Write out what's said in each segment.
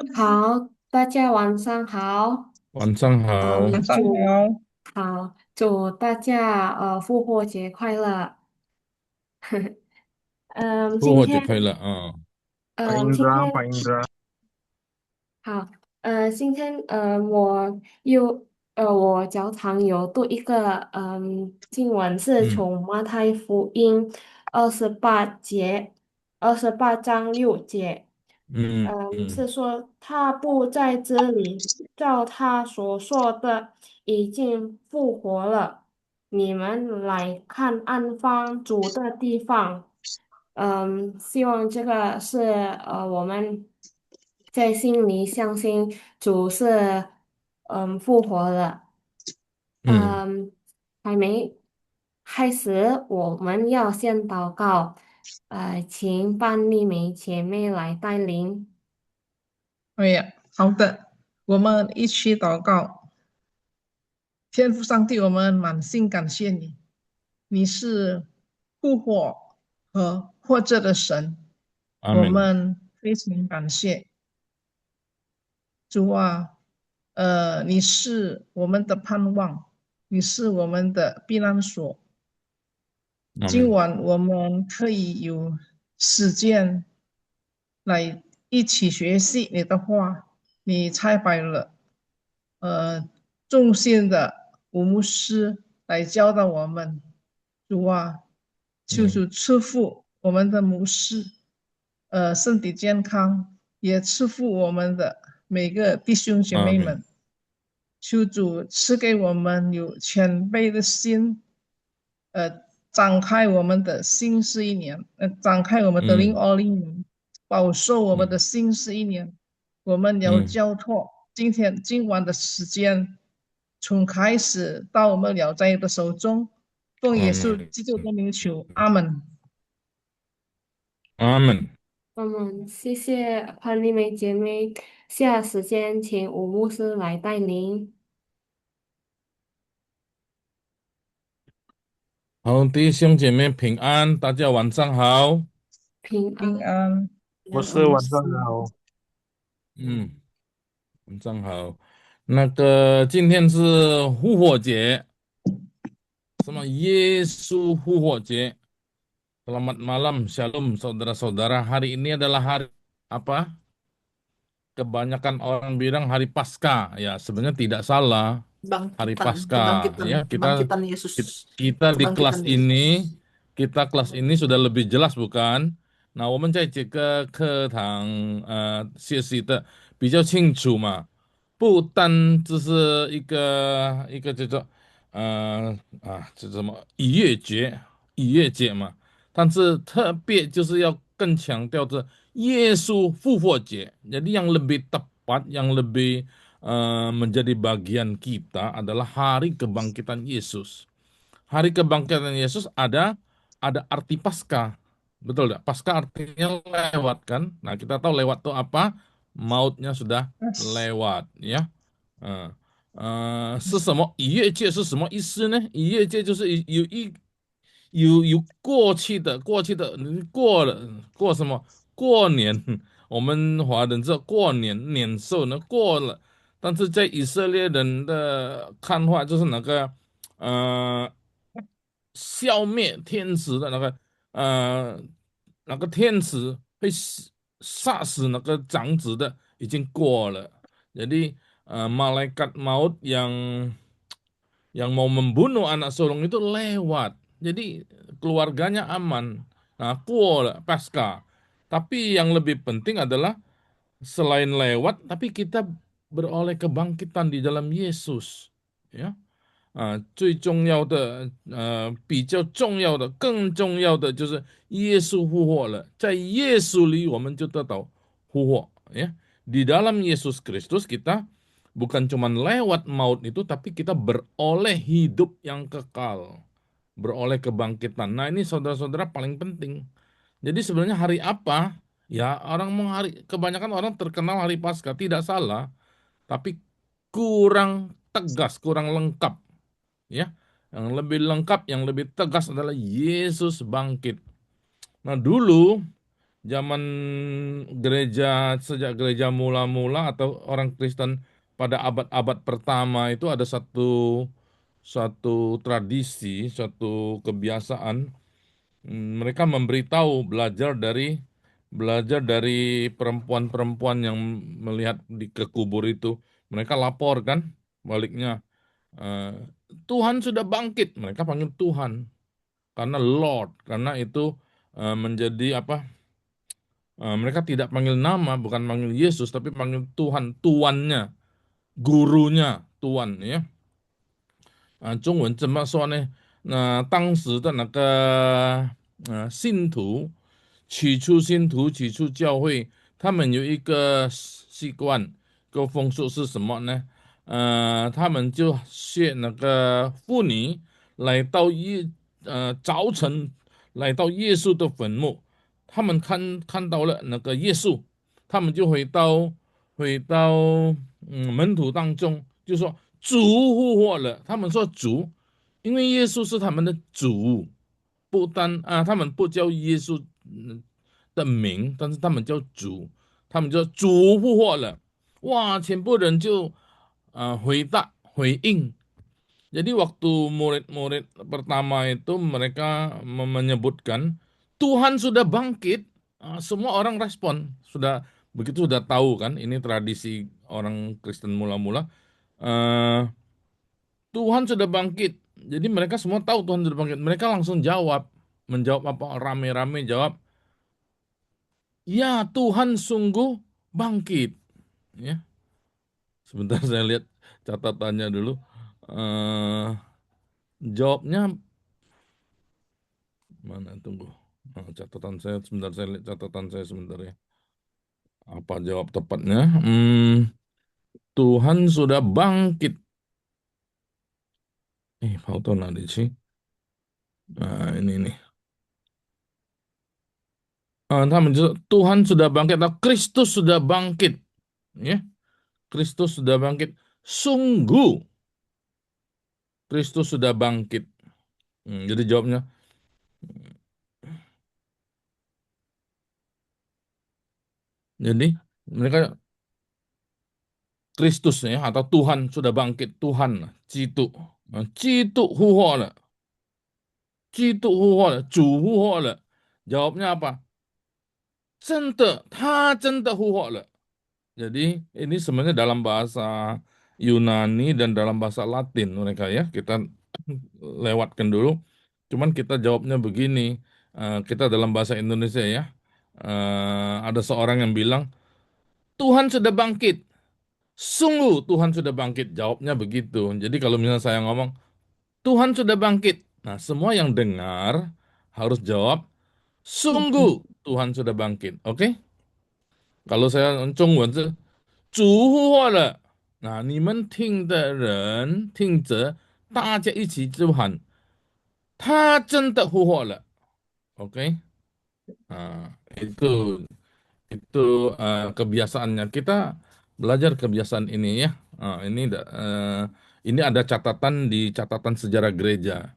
好，大家晚上好。晚上好，嗯，晚上好。祝大家复活节快乐。嗯，复活节今天快乐啊！今 Indra, Pak 天Indra. 好，今天我较常有读一个经文，是嗯从马太福音28章6节。是嗯说他不在这里，照他所说的已经复活了。你们来看安放主的地方。希望这个是我们在心里相信主是复活了。嗯，嗯，还没开始，我们要先祷告。请班丽梅姐妹来带领。哎呀，好的，我们一起祷告。天父上帝，我们满心感谢你，你是复活和活着的神，我阿门，们非常感谢主啊。你是我们的盼望，你是我们的避难所。今阿门，晚我们可以有时间来一起学习你的话，你差派了众信的吴牧师来教导我们。主啊，求嗯主赐福我们的牧师，身体健康，也赐福我们的每个弟兄姐阿门，妹们。求主赐给我们有谦卑的心，展开我们的新是一年，展开我们的嗯2020年，保守我们的嗯新是一年。我们要嗯，交托今晚的时间，从开始到我们了在的手中，奉耶稣阿门，基督的名求，阿门。阿门。谢谢潘丽梅姐妹，下时间请吴牧师来带领。好，弟兄姐妹平安，大家晚上好。平安。平安。让我我是晚上们行。好。嗯，晚上好。那个今天是复活节，什么耶稣复活节。Selamat malam, shalom saudara-saudara. Hari ini adalah hari apa? Kebanyakan orang bilang hari Paskah. Ya, sebenarnya tidak salah. Hari Kebangkitan, Paskah, kebangkitan, ya kebangkitan Yesus, kita di kebangkitan kelas Yesus. ini, kita kelas ini sudah lebih jelas bukan? 那我们在这个课堂学习的比较清楚嘛，不单只是一个叫做这什么逾越节嘛，但是特别就是要更强调这耶稣复活节。Jadi yang lebih tepat, yang lebih menjadi bagian kita adalah hari kebangkitan Yesus. Hari kebangkitan Yesus ada arti Paskah. Betul tidak? Paskah artinya lewat kan? Nah, kita tahu lewat itu apa? Mautnya sudah Yes. lewat, ya. 是什么？逾越节是什么意思呢？逾越节就是有过去的，你过了过什么？过年，我们华人这过年兽呢过了，但是在以色列人的看法就是那个呃消灭天使的呃那个天使会杀死那个长子的已经过了，jadi malaikat maut yang mau membunuh anak sulung itu lewat. Jadi keluarganya aman. Nah, cool pasca. Tapi yang lebih penting adalah selain lewat, tapi kita beroleh kebangkitan di dalam Yesus. Ya. 最重要的，比较重要的，更重要的就是耶稣复活了，在耶稣里我们就得到复活，ya. Di dalam Yesus Kristus kita bukan cuma lewat maut itu, tapi kita beroleh hidup yang kekal, beroleh kebangkitan. Nah ini saudara-saudara paling penting. Jadi sebenarnya hari apa? Ya orang mau kebanyakan orang terkenal hari Paskah, tidak salah, tapi kurang tegas, kurang lengkap, ya. Yang lebih lengkap, yang lebih tegas adalah Yesus bangkit. Nah, dulu zaman gereja, sejak gereja mula-mula atau orang Kristen pada abad-abad pertama itu ada satu satu tradisi, suatu kebiasaan. Mereka memberitahu belajar dari perempuan-perempuan yang melihat ke kubur itu. Mereka laporkan baliknya, eh, Tuhan sudah bangkit. Mereka panggil Tuhan karena Lord, karena itu menjadi apa? Mereka tidak panggil nama, bukan panggil Yesus, tapi panggil Tuhan, tuannya, gurunya, Tuan ya. 中文怎么说呢？当时的那个信徒，起初信徒起初教会，他们有一个习惯，个风俗是什么呢？他们就谢那个妇女来到早晨来到耶稣的坟墓，他们看到了那个耶稣，他们就回到门徒当中，就说主复活了。他们说主，因为耶稣是他们的主，不单他们不叫耶稣的名，但是他们叫主，他们叫主复活了。哇，全部人就回应。Jadi waktu murid-murid pertama itu mereka menyebutkan Tuhan sudah bangkit, semua orang respon. Begitu sudah tahu kan, ini tradisi orang Kristen mula-mula. eh, Tuhan sudah bangkit. Jadi mereka semua tahu Tuhan sudah bangkit. Mereka langsung menjawab apa? Rame-rame jawab, ya Tuhan sungguh bangkit. Ya, sebentar saya lihat catatannya dulu. Eh, Jawabnya mana? Tunggu. Catatan saya sebentar, saya lihat catatan saya sebentar ya. Apa jawab tepatnya? Tuhan sudah bangkit. Pauto nanti sih. Nah, ini nih. 他们就 Tuhan sudah bangkit atau Kristus sudah bangkit, ya. Kristus sudah bangkit. Sungguh Kristus sudah bangkit. Jadi jawabnya, jadi mereka Kristus ya atau Tuhan sudah bangkit. Tuhan, Citu, Citu 复活了, Citu 复活了, 主复活了. Jawabnya apa? 真的，他真的复活了. Jadi ini sebenarnya dalam bahasa Yunani dan dalam bahasa Latin mereka ya. Kita lewatkan dulu. Cuman kita jawabnya begini. Kita dalam bahasa Indonesia ya. Ada seorang yang bilang, Tuhan sudah bangkit. Sungguh Tuhan sudah bangkit. Jawabnya begitu. Jadi kalau misalnya saya ngomong, Tuhan sudah bangkit. Nah, semua yang dengar harus jawab, sungguh Tuhan sudah bangkit. Oke? Kalau saya 中文是主复活了，那你们听的人听着，大家一起就喊，他真的复活了。OK？itu kebiasaannya. Kita belajar kebiasaan ini ya. Ini ada catatan di catatan sejarah gereja.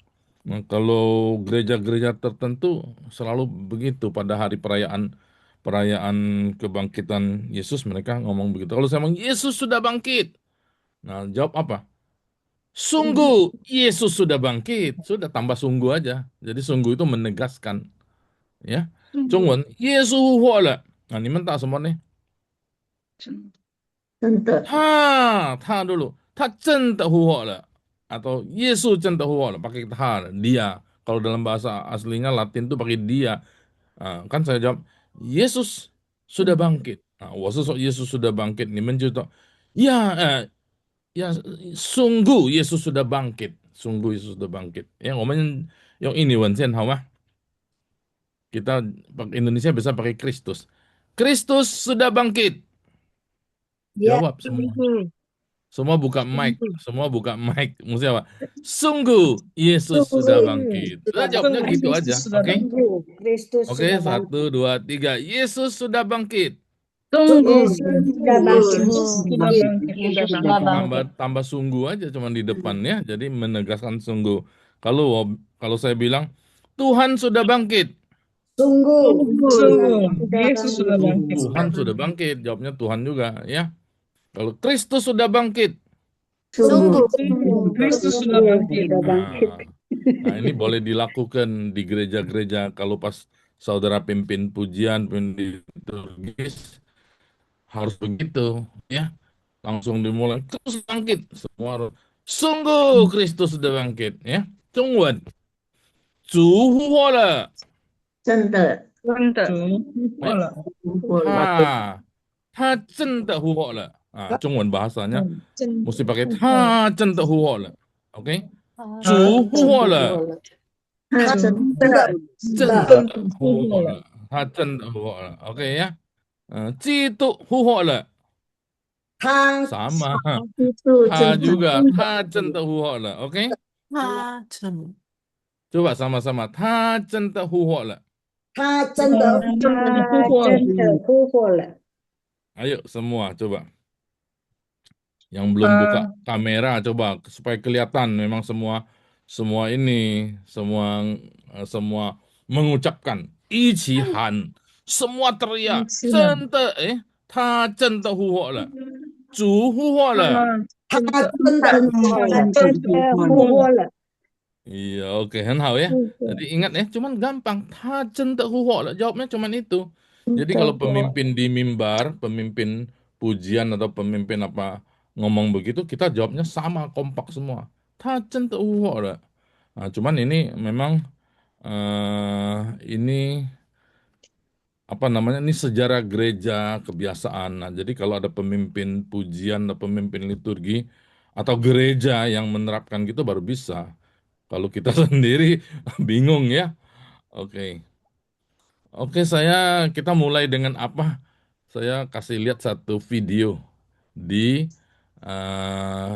Kalau gereja-gereja tertentu selalu begitu pada hari perayaan perayaan kebangkitan Yesus mereka ngomong begitu. Kalau saya ngomong Yesus sudah bangkit, nah jawab apa? Sungguh Yesus sudah bangkit. Sudah tambah sungguh aja. Jadi sungguh itu menegaskan, ya. 中文耶稣复活了，你们打什么呢？真的，他dulu，他真的复活了，atau Yesus 真的复活了, pakai dia. Kalau dalam bahasa aslinya Latin itu pakai dia. Kan saya jawab, Yesus sudah bangkit. Nah, 我是说 Yesus sudah bangkit. 你们就说，ya, sungguh Yesus sudah bangkit. Sungguh Yesus sudah bangkit. Ya, 我们用印尼文先好吗? Kita pakai Indonesia bisa pakai Kristus. Kristus sudah bangkit. Ya, Jawab semua. sungguh, Semua buka mic. sungguh, Semua buka mic. Mesti apa? Sungguh Yesus sudah sungguh bangkit. Sudah sudah jawabnya Sungguh bangkit. gitu Kristus aja. sudah Oke? bangkit. Sungguh, Kristus Oke, sudah satu, bangkit. dua, tiga. Yesus sudah bangkit. Sungguh, Sungguh Yesus sudah bangkit. Kristus sudah Bangkit. bangkit. Yesus Tambah sudah tambah bangkit. tambah sungguh aja cuman di depan ya. Jadi menegaskan sungguh. Kalau kalau saya bilang Tuhan sudah bangkit. Sungguh, Sungguh, sudah Yesus sudah bangkit. bangkit. Tuhan sudah bangkit. Jawabnya Tuhan juga ya. Kalau Kristus sudah bangkit. Sungguh, Kristus sudah sungguh bangkit. sudah bangkit. Nah, ini boleh dilakukan di gereja-gereja kalau pas saudara pimpin pujian, pimpin liturgis, harus begitu ya. Langsung dimulai, terus bangkit. Semua harus, sungguh Kristus sudah bangkit ya. 中文，主复活了。真的，主复活了，他真的复活了啊！中文bahasanya 真 mesti pakai 复活了，他真的复活了，OK？主复活了，他真的真的的复活了，他真的复活了，OK 呀？基督复活了，他 sama，是 他 真 juga 的，他真的复活了，OK？coba sama-sama，他真的复活了。他真的复活了，真的复活了。 Ayo semua coba. Yang belum buka kamera coba supaya kelihatan memang semua ini semua mengucapkan 一起喊 semua teriak 真的他真的复活了，主复活了。他真的复活了。 Iya, oke, 很好ya. Jadi ingat ya, cuman gampang. 他真的复活了, jawabnya cuman itu. Jadi kalau pemimpin di mimbar, pemimpin pujian atau pemimpin apa ngomong begitu, kita jawabnya sama, kompak semua. 他真的复活了. Nah, cuman ini memang ini apa namanya? Ini sejarah gereja, kebiasaan. Nah, jadi kalau ada pemimpin pujian atau pemimpin liturgi atau gereja yang menerapkan gitu baru bisa. Kalau kita sendiri bingung ya. Oke. Oke, kita mulai dengan apa? Saya kasih lihat satu video di eh,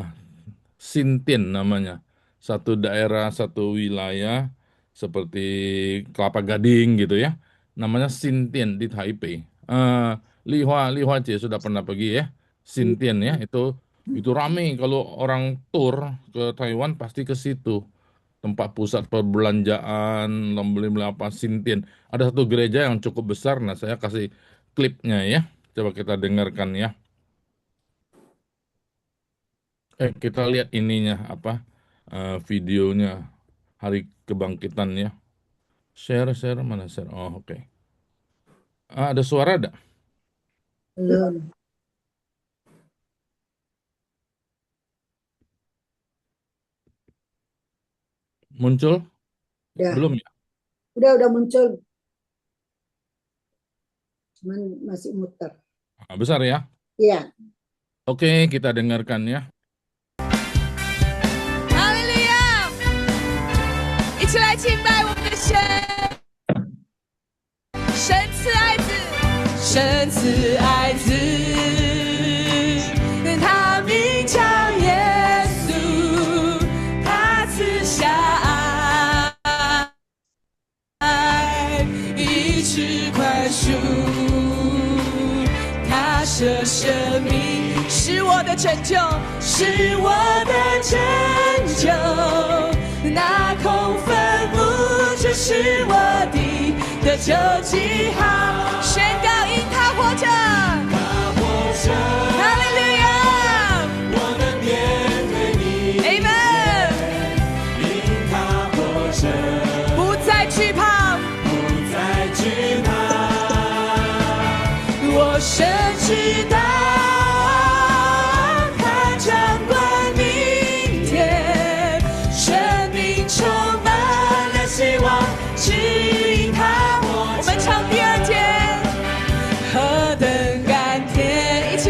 Sintin namanya. Satu daerah, satu wilayah seperti Kelapa Gading gitu ya. Namanya Sintin di Taipei. Li Hua Jie sudah pernah pergi ya. Sintin ya, itu rame kalau orang tur ke Taiwan pasti ke situ. Tempat pusat perbelanjaan, beli apa Sintin. Ada satu gereja yang cukup besar. Nah, saya kasih klipnya ya. Coba kita dengarkan ya. Kita lihat ininya apa videonya hari kebangkitan ya. Share mana share? Oh, oke. Ada suara ada? Belum. Muncul? Ya. Belum ya? Udah muncul. Cuman masih muter. Besar ya? Iya. Oke, kita dengarkan ya. 哈利路亚！一起来敬拜我们的神，神赐爱子，神赐爱子，他名叫耶稣，他赐下爱，医治宽恕，他舍生命。 是我的拯救，是我的拯救。那空坟墓就是我的救记号，宣告因他活着，他活着，哈利路亚，我们面对你，Amen，因他活着，不再惧怕，不再惧怕，我深知道。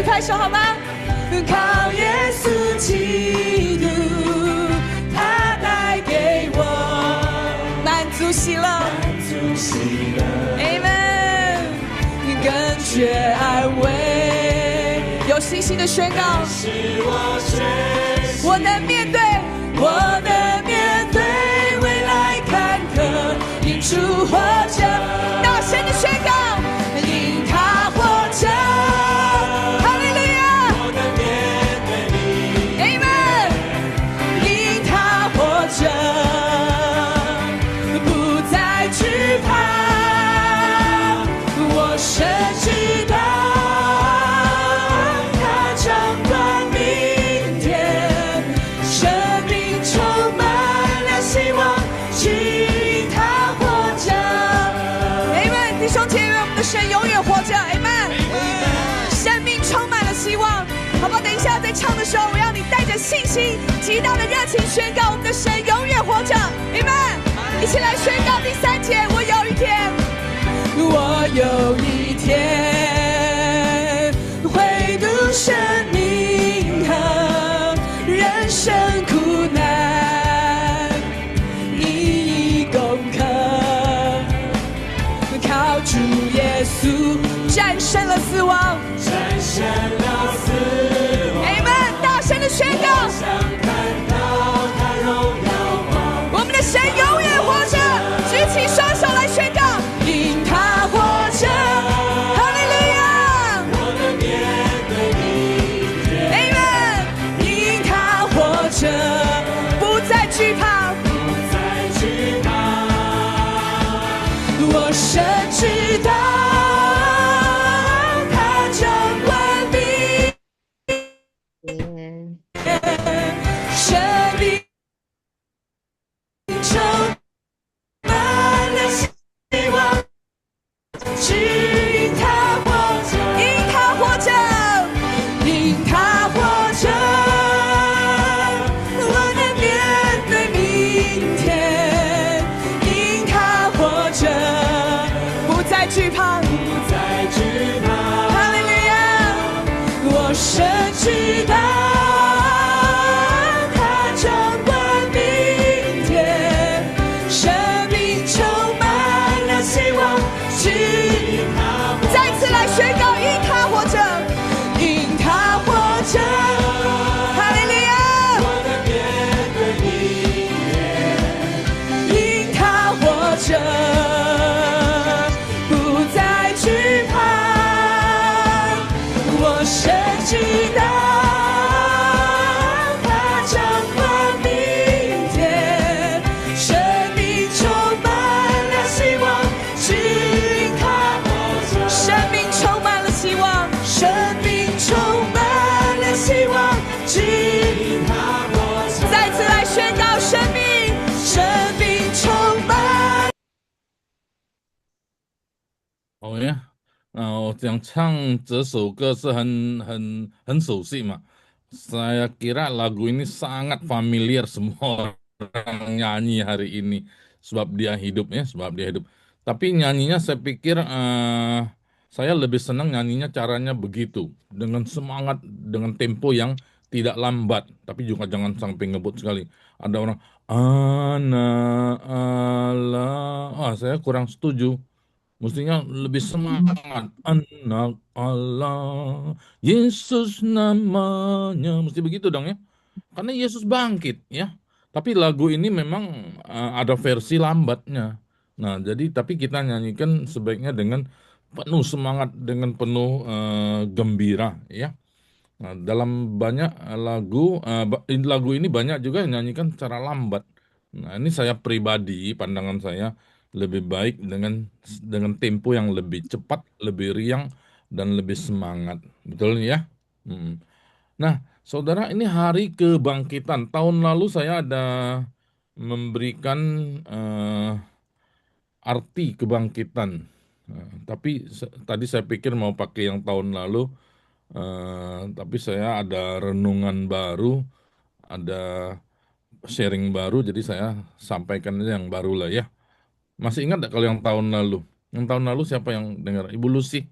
拍手好吗？靠耶稣基督，他带给我满足喜乐，Amen， 更觉安慰，有信心的宣告，我能面对，我能面对未来坎坷，因主活着，大声的宣告，因他活着。 不再惧怕，在唱的时候，我要你带着信心、极大的热情宣告：我们的神永远活着。你们一起来宣告第3节：我有一天，我有一天会读生命和人生苦难，一一攻克，靠主耶稣战胜了死亡，战胜了死亡。你们大声的宣告，想看到他荣耀光，我们的神永远活着。举起双手来宣告，因他活着，哈利路亚。我能面对明天， Amen， 因他活着，不再惧怕，不再惧怕。我深知道他掌管明天，生命充满了希望，只因他活着，因他活着，因他活着，我能面对明天，因他活着，不再惧怕，不再惧怕。哈利路亚，我深知道他掌管明天，生命充满了希望，只因他活着，再次来宣告，因他活着，因他活着，哈利路亚，我能面对明天，因他活着，不再惧怕，我深知道他掌管明天，生命充满了希望，只因他活着，生命充满了希望，生命充满了希望，只因他活着，再次来宣告生命，生命充满。好呀，我想唱这首歌是很熟悉嘛. Saya kira lagu ini sangat familiar semua orang nyanyi hari ini sebab dia hidup ya, sebab dia hidup. Tapi nyanyinya saya pikir saya lebih senang nyanyinya caranya begitu, dengan semangat, dengan tempo yang tidak lambat, tapi juga jangan sampai ngebut sekali. Ada orang anak Allah, saya kurang setuju. Mestinya lebih semangat. Anak Allah, Yesus namanya. Mesti begitu dong ya. Karena Yesus bangkit ya. Tapi lagu ini memang ada versi lambatnya. Nah, jadi tapi kita nyanyikan sebaiknya dengan penuh semangat, dengan penuh gembira ya. Nah, dalam banyak lagu ini banyak juga yang nyanyikan secara lambat. Nah, ini saya pribadi, pandangan saya lebih baik dengan tempo yang lebih cepat, lebih riang, dan lebih semangat. Betul ya? Nah, saudara, ini hari kebangkitan. Tahun lalu saya ada memberikan arti kebangkitan. Tapi tadi saya pikir mau pakai yang tahun lalu, tapi saya ada renungan baru, ada sharing baru, jadi saya sampaikan aja yang baru lah ya. Masih ingat nggak kalau yang tahun lalu? Yang tahun lalu siapa yang dengar? Ibu Lucy.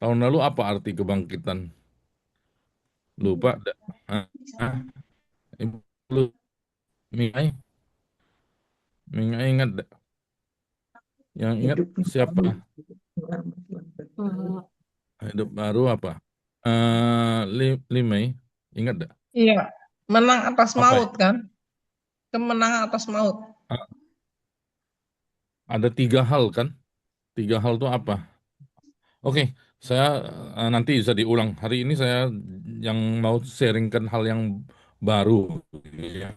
Tahun lalu apa arti kebangkitan? Lupa. Ibu Lucy. Mingai. Mingai ingat nggak? Yang ingat siapa? Hidup baru apa? Limei. Ingat nggak? Iya, menang atas Apa ya? maut kan? Kemenangan atas maut. Ada 3 hal kan? 3 hal itu apa? Oke, saya nanti bisa diulang. Hari ini saya yang mau sharingkan hal yang baru ya.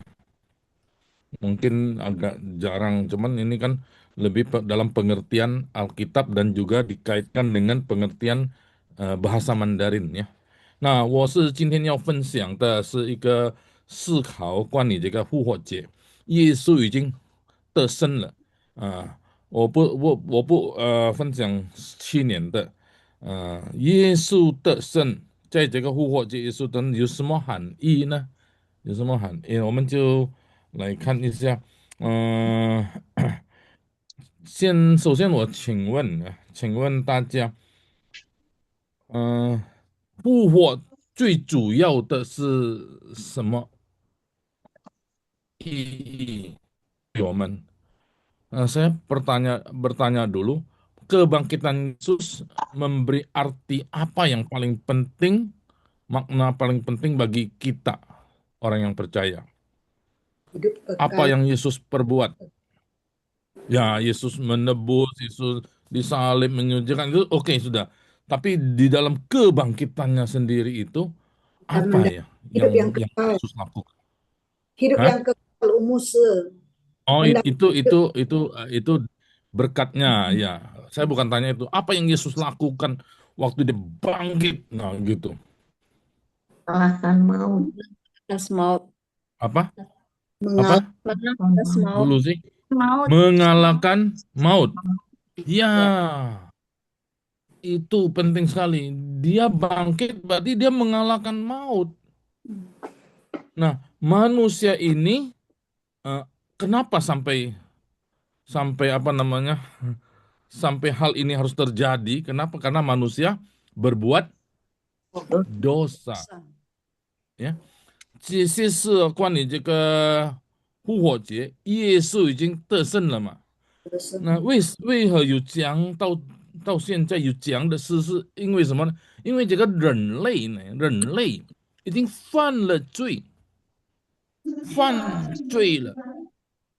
Mungkin agak jarang, cuman ini kan lebih dalam pengertian Alkitab dan juga dikaitkan dengan pengertian bahasa Mandarin ya. 那我是今天要分享的是一个思考关于这个复活节，耶稣已经得胜了啊、我不分享7年的耶稣得胜在这个复活节耶稣灯有什么含义呢？有什么含义？我们就来看一下。嗯、首先我请问大家，嗯、复活最主要的是什么意义？我们saya bertanya dulu, kebangkitan Yesus memberi arti apa yang paling penting, makna paling penting bagi kita, orang yang percaya. Hidup Apa kekal. yang Yesus perbuat? Ya, Yesus menebus, Yesus disalib, menyujudkan itu oke sudah. Tapi di dalam kebangkitannya sendiri itu Dan apa ya hidup yang yang kekal. Yesus lakukan? Hidup Hah? yang kekal umuse. Oh, Mendapat itu berkatnya ya. Saya bukan tanya itu. Apa yang Yesus lakukan waktu dia bangkit? Nah, gitu. Kalahkan maut. Atas maut. Apa? mengal Apa? Atas maut. Dulu sih. Maut. Mengalahkan maut. Ya, itu penting sekali. Dia bangkit berarti dia mengalahkan maut. Nah, manusia ini eh, kenapa sampai sampai apa namanya? Sampai hal ini harus terjadi. Kenapa? Karena manusia berbuat dosa。呀，这些是关于这个复活节，耶稣已经得胜了嘛？那为何有讲到现在有讲的是因为什么呢？因为这个人类已经犯了罪，犯罪了，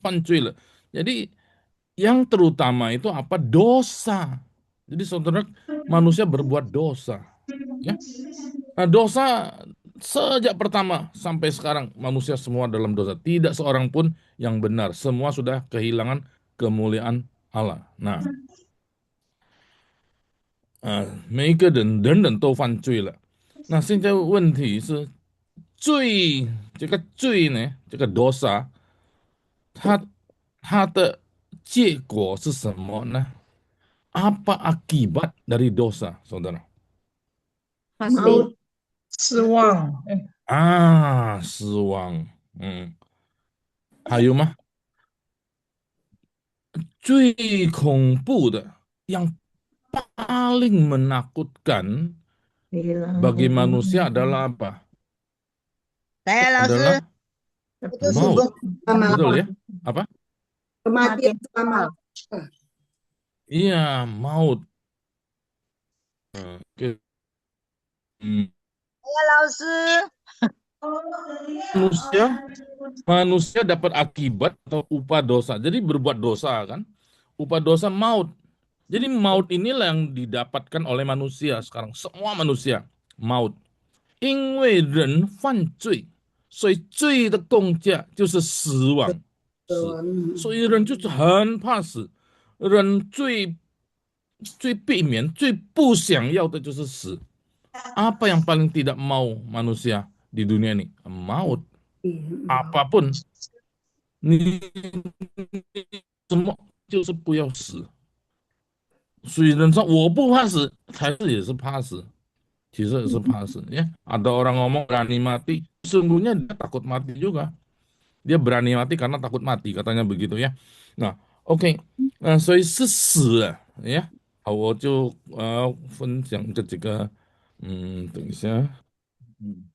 犯罪了。Jadi yang terutama itu apa? Dosa. Jadi saudara, manusia berbuat dosa. Ya. Nah, dosa sejak pertama sampai sekarang manusia semua dalam dosa. Tidak seorang pun yang benar. Semua sudah kehilangan kemuliaan Allah. Nah, 每一个人都犯罪了。那现在问题是这个罪呢，这个 dosa，它的结果是什么呢？Apa akibat dari dosa, saudara? Maut. 失望，失望。还有吗？最恐怖的yang paling menakutkan Hilang bagi hubungan. manusia adalah apa? Saya langsung Adalah itu maut. sungguh lama Betul ya? Apa? kematian selama Iya, maut. Oke. saya langsung Manusia, manusia dapat akibat atau upah dosa. Jadi berbuat dosa kan? Upah dosa maut. Jadi maut inilah yang didapatkan oleh manusia sekarang. Semua manusia maut. 因为人犯罪，所以罪的工价就是死亡。所以人就是很怕死，人最避免、最不想要的就是死。Apa yang paling tidak mau manusia di dunia ini? Maut. Apapun. 你什么就是不要死。所以人说我不怕死，才是也是怕死。其实也是怕死ya. Ada orang ngomong berani mati, sesungguhnya dia takut mati juga. Dia berani mati karena takut mati, katanya begitu ya. Nah, OK，所以是死了呀。好，我就分享这几个，等一下，嗯，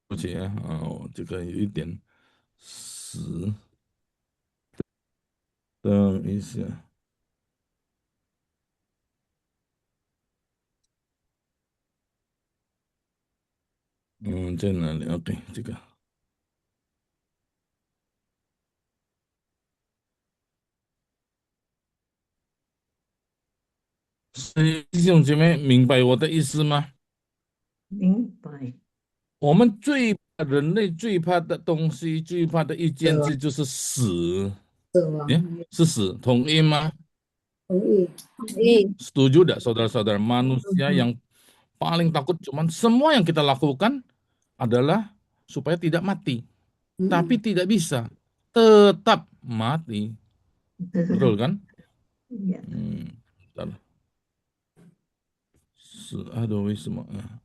对不起啊，这个有一点死，等一下，在哪里？OK，这个。所以弟兄姐妹明白我的意思吗？明白。我们人类最怕的东西，最怕的一件事就是死。是死，同意吗？ Setuju tidak saudara-saudara? Manusia yang paling takut cuman semua yang kita lakukan adalah supaya tidak mati. Tapi tidak bisa. Tetap mati. Betul kan? Iya. Bentar. Aduh, 为什么啊？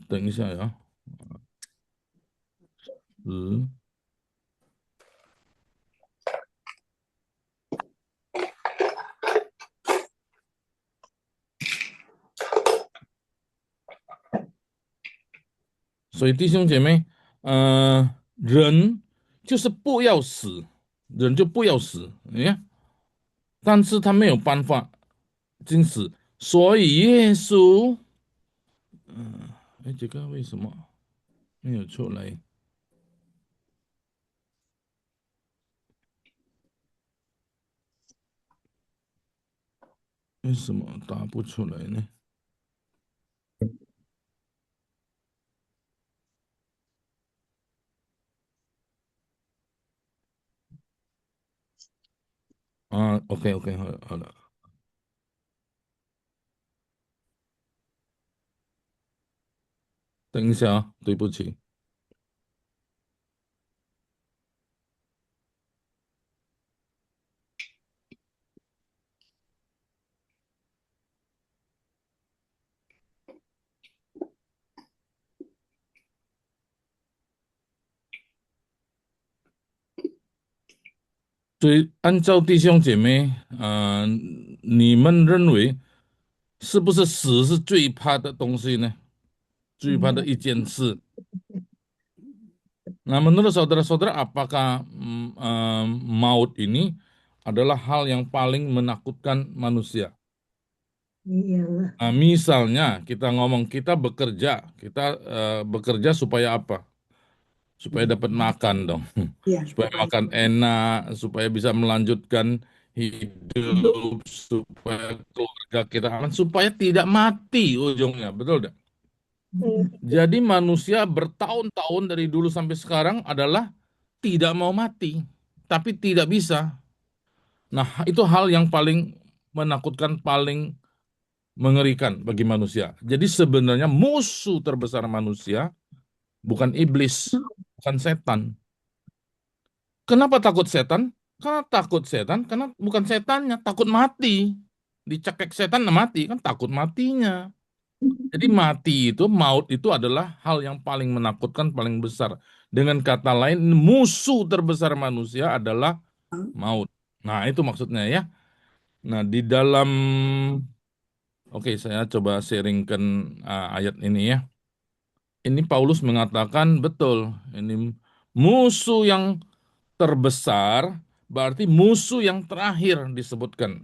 等一下呀。所以弟兄姐妹，人就是不要死，人就不要死，你看，但是他没有办法禁死，所以耶稣，这个为什么没有出来？为什么打不出来呢？OK，好了，等一下啊，对不起。所以按照弟兄姐妹，你们认为是不是死是最怕的东西呢？最怕的一件事。Nah, menurut saudara-saudara, apakah maut ini adalah hal yang paling menakutkan manusia? Iyalah. Nah, misalnya kita ngomong kita bekerja supaya apa? Supaya dapat makan dong, Ya. supaya makan enak, supaya bisa melanjutkan hidup, supaya keluarga kita aman, supaya tidak mati ujungnya, betul tidak? Jadi manusia bertahun-tahun dari dulu sampai sekarang adalah tidak mau mati, tapi tidak bisa. Nah, itu hal yang paling menakutkan, paling mengerikan bagi manusia. Jadi sebenarnya musuh terbesar manusia bukan iblis, bukan setan. Kenapa takut setan? Karena takut setan, karena bukan setannya, takut mati. Dicekek setan mati, kan takut matinya. Jadi mati itu, maut itu adalah hal yang paling menakutkan, paling besar. Dengan kata lain, musuh terbesar manusia adalah maut. Nah, itu maksudnya ya. Nah, di dalam, oke, saya coba sharingkan ayat ini ya. Ini Paulus mengatakan betul, ini musuh yang terbesar, berarti musuh yang terakhir disebutkan.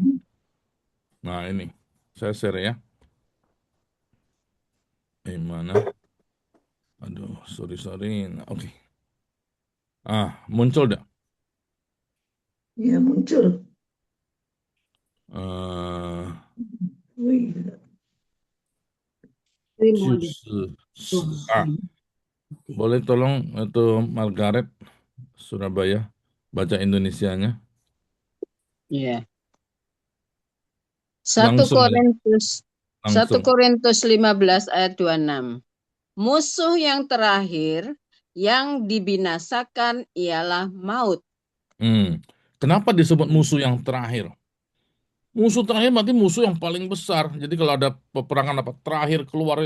Nah, ini, saya share ya. Mana? Aduh, sorry. Nah, oke. Muncul dah. Ya, muncul. Iya. Boleh tolong itu Margaret Surabaya baca Indonesianya. Iya. 1 Langsung ya. Korintus 1 Langsung. Korintus 15 ayat 26. Musuh yang terakhir yang dibinasakan ialah maut. Kenapa disebut musuh yang terakhir? Musuh terakhir berarti musuh yang paling besar. Jadi kalau ada peperangan apa terakhir keluar,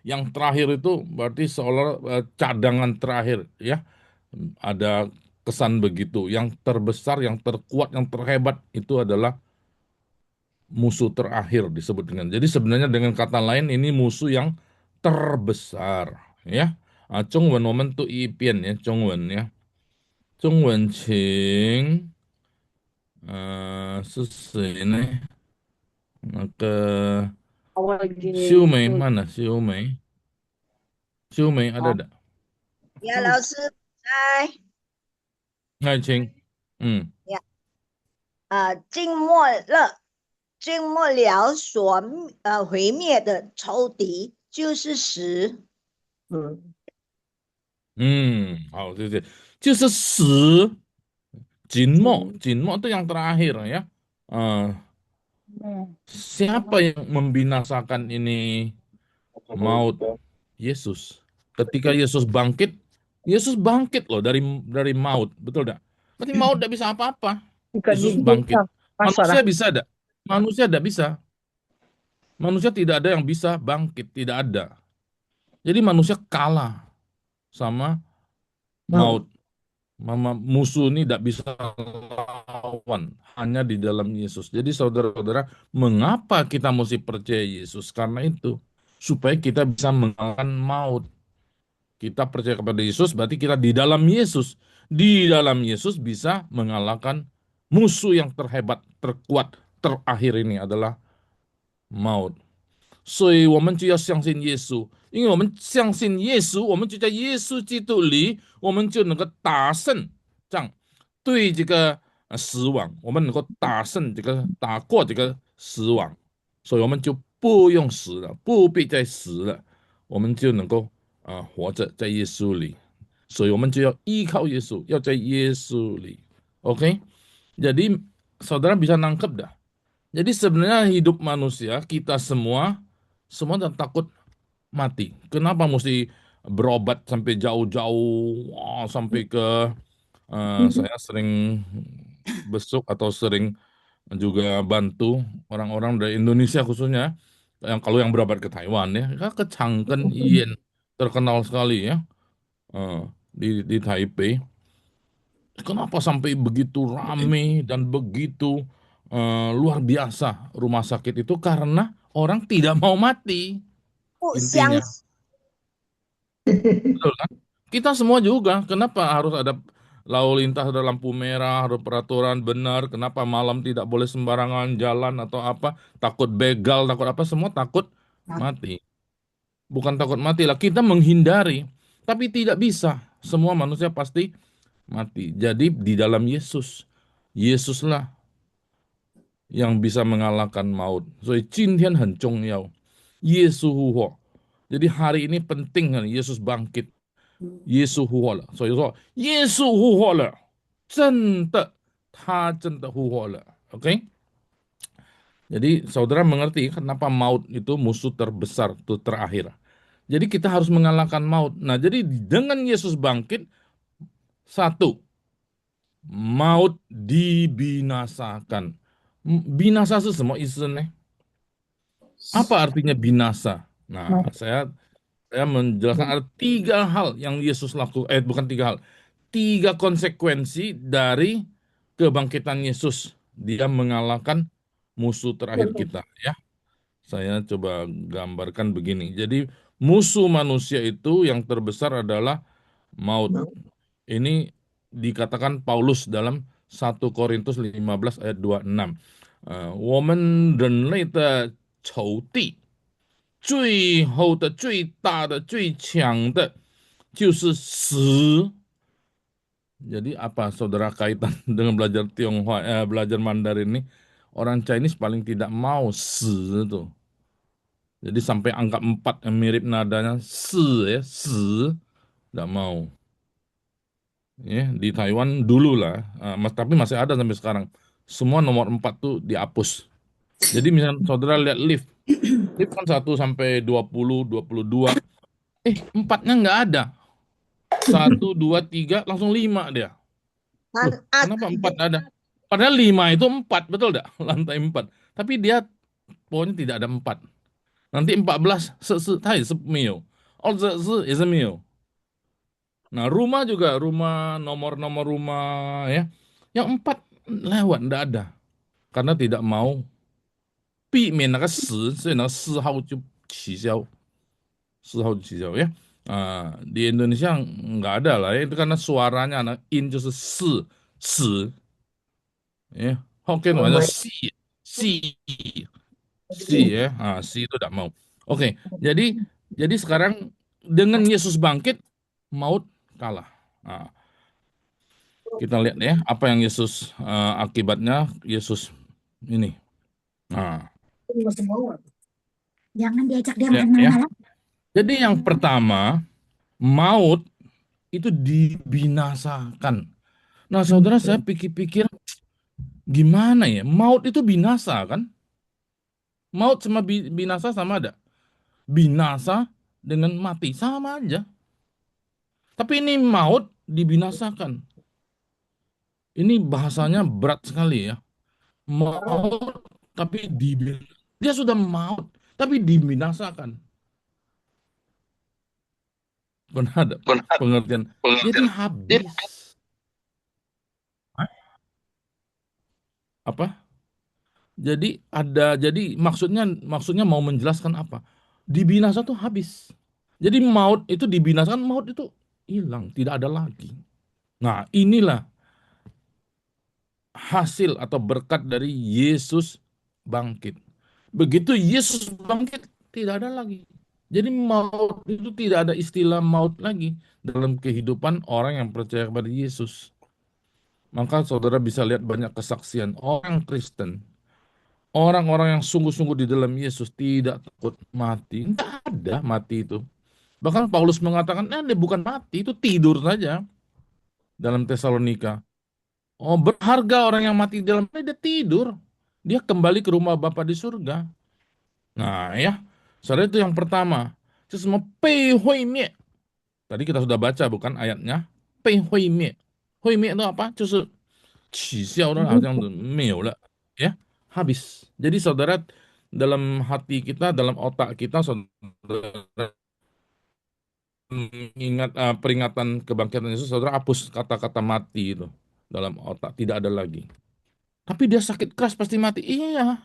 yang terakhir itu berarti seolah cadangan terakhir ya. Ada kesan begitu. Yang terbesar, yang terkuat, yang terhebat itu adalah musuh terakhir disebut dengan. Jadi sebenarnya dengan kata lain ini musuh yang terbesar ya. Chung wen women tu yi pian ya, Chung wen ya. Chung wen qing 是谁呢？那个秀梅 mana？ 秀梅ada tak？ 呀，老师在。爱卿，静默了所毁灭的仇敌就是死。好，谢谢。就是死，静默itu yang terakhir ya. Siapa yang membinasakan ini maut? Yesus. Ketika Yesus bangkit loh dari maut, betul tidak? Berarti maut tidak bisa apa-apa. Yesus bangkit. Manusia bisa ada? Manusia tidak bisa. Manusia tidak ada yang bisa bangkit, tidak ada. Jadi manusia kalah sama maut. Musuh ini tidak bisa lawan hanya di dalam Yesus. Jadi saudara-saudara, mengapa kita mesti percaya Yesus? Karena itu supaya kita bisa mengalahkan maut. Kita percaya kepada Yesus berarti kita di dalam Yesus. Di dalam Yesus bisa mengalahkan musuh yang terhebat, terkuat, terakhir ini adalah maut. 所以我们就要相信耶稣，因为我们相信耶稣，我们就在耶稣基督里，我们就能够打胜仗，对这个死亡，我们能够打过这个死亡，所以我们就不用死了，不必再死了，我们就能够活着在耶稣里，所以我们就要依靠耶稣，要在耶稣里，OK？jadi saudara bisa nangkep dah. Jadi sebenarnya hidup manusia kita semua takut mati. Kenapa mesti berobat sampai jauh-jauh, sampai ke saya sering besuk atau sering juga bantu orang-orang dari Indonesia khususnya yang kalau yang berobat ke Taiwan ya, ke Changken Yen terkenal sekali ya di Taipei. Kenapa sampai begitu rame dan begitu luar biasa rumah sakit itu karena orang tidak mau mati 不相 intinya. Betul kan? Kita semua juga, kenapa harus ada lalu lintas, ada lampu merah, ada peraturan benar, kenapa malam tidak boleh sembarangan jalan atau apa, takut begal, takut apa, semua takut mati. Bukan takut mati lah, kita menghindari, tapi tidak bisa. Semua manusia pasti mati. Jadi di dalam Yesus, Yesuslah yang bisa mengalahkan maut. 所以今天很重要，耶稣复活。jadi hari ini penting kan Yesus bangkit，耶稣复活了。所以说耶稣复活了，真的，他真的复活了。OK？jadi saudara mengerti kenapa maut itu musuh terbesar, itu terakhir. Jadi kita harus mengalahkan maut. Nah, jadi dengan Yesus bangkit, satu, maut dibinasakan. Binasa itu semua isinya. Apa artinya binasa? Nah, saya menjelaskan ada 3 hal yang Yesus lakukan. Bukan 3 hal. 3 konsekuensi dari kebangkitan Yesus. Dia mengalahkan musuh terakhir kita. Ya, saya coba gambarkan begini. Jadi musuh manusia itu yang terbesar adalah maut. Ini dikatakan Paulus dalam 1 Korintus 15 ayat 26. 我们人类的仇敌最后的最大的最强的就是死。Jadi apa saudara kaitan dengan belajar Tionghoa, belajar Mandarin ini? Orang Chinese paling tidak mau si itu. Jadi sampai angka 4 yang mirip nadanya si ya, si tidak mau. Ya, di Taiwan dulu lah, tapi masih ada sampai sekarang. Semua nomor 4 tuh dihapus. Jadi misalnya saudara lihat lift kan 1 sampai 20, 22. 4-nya nggak ada. 1, 2, 3, langsung 5 dia. Loh, kenapa 4 ada? Padahal 5 itu 4, betul nggak? Lantai 4. Tapi dia pokoknya tidak ada 4. Nanti 14, 它也是没有。20也是没有。Nah, rumah juga, nomor-nomor rumah ya. Yang 4 lewat, enggak ada. Karena tidak mau 避免那个10，所以那个4号就取消，4号就取消ya. Di Indonesia enggak ada lah ya. Itu karena suaranya in 就是4 10 ya. Hokkien ada si ya. Si itu tidak mau. Oke, jadi sekarang dengan Yesus bangkit, maut kalah. Kita lihat ya apa yang Yesus akibatnya Yesus ini. Jangan diajak dia Ya, main-main. Jadi yang pertama, maut itu dibinasakan. Nah, saudara, saya pikir-pikir gimana ya? Maut itu binasa kan? Maut sama binasa sama ada? Binasa dengan mati sama aja. Tapi ini maut dibinasakan. Ini bahasanya berat sekali ya. Maut tapi dia sudah maut tapi dibinasakan. Pernah ada pengertian. Jadi habis. Hah? Apa? Jadi maksudnya mau menjelaskan apa? Dibinasa tuh habis. Jadi maut itu dibinasakan, maut itu hilang, tidak ada lagi. Nah, inilah hasil atau berkat dari Yesus bangkit. Begitu Yesus bangkit, tidak ada lagi. Jadi maut itu tidak ada istilah maut lagi dalam kehidupan orang yang percaya kepada Yesus. Maka saudara bisa lihat banyak kesaksian orang Kristen, orang-orang yang sungguh-sungguh di dalam Yesus tidak takut mati. Tidak ada mati itu. Bahkan Paulus mengatakan, dia bukan mati, itu tidur saja dalam Tesalonika. Oh, berharga orang yang mati di dalam dia tidur. Dia kembali ke rumah Bapa di surga. Nah, ya. Saudara, itu yang pertama. Itu semua pei hui mie. Tadi kita sudah baca bukan ayatnya? Pei hui mie. Hui mie itu apa? 就是取消了，好像没有了. Ya, habis. Jadi saudara, dalam hati kita, dalam otak kita, saudara ingat peringatan kebangkitan Yesus, saudara hapus kata-kata mati itu dalam otak, tidak ada lagi. Tapi dia sakit keras pasti mati. Iya,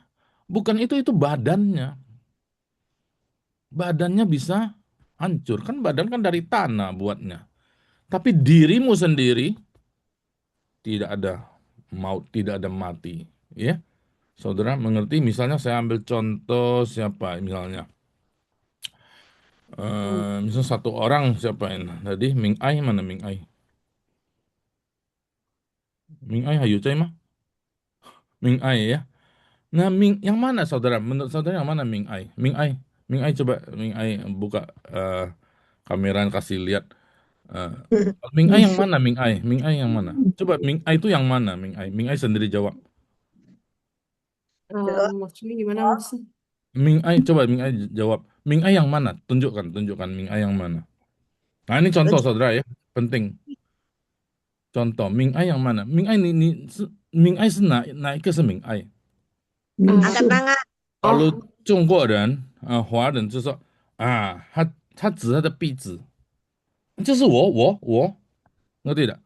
bukan itu badannya. Badannya bisa hancur. Kan badan kan dari tanah buatnya. Tapi dirimu sendiri tidak ada maut, tidak ada mati. Ya, saudara mengerti? Misalnya saya ambil contoh siapa misalnya. Misalnya satu orang siapa ini? Tadi Ming Ai mana Ming Ai? Ming Ai hayu cai mah? Ming Ai ya. Nah, Ming yang mana saudara? Menurut saudara yang mana Ming Ai? Ming Ai. Ming Ai coba Ming Ai buka kamera kasih lihat. Eh, Ming Ai yang mana Ming Ai? Ming Ai yang mana? Coba Ming Ai itu yang mana Ming Ai? Ming Ai sendiri jawab. Maksudnya gimana Mas? Ming Ai coba Ming Ai jawab. Ming Ai yang mana? Tunjukkan Ming Ai yang mana. Nah, ini contoh saudara ya, penting. Contoh Ming Ai yang mana? Ming Ai Ming Ai 是哪一个是 Ming Ai？ angkat tangan. 假如中国人华人就说他指他的鼻子，就是我，那对的，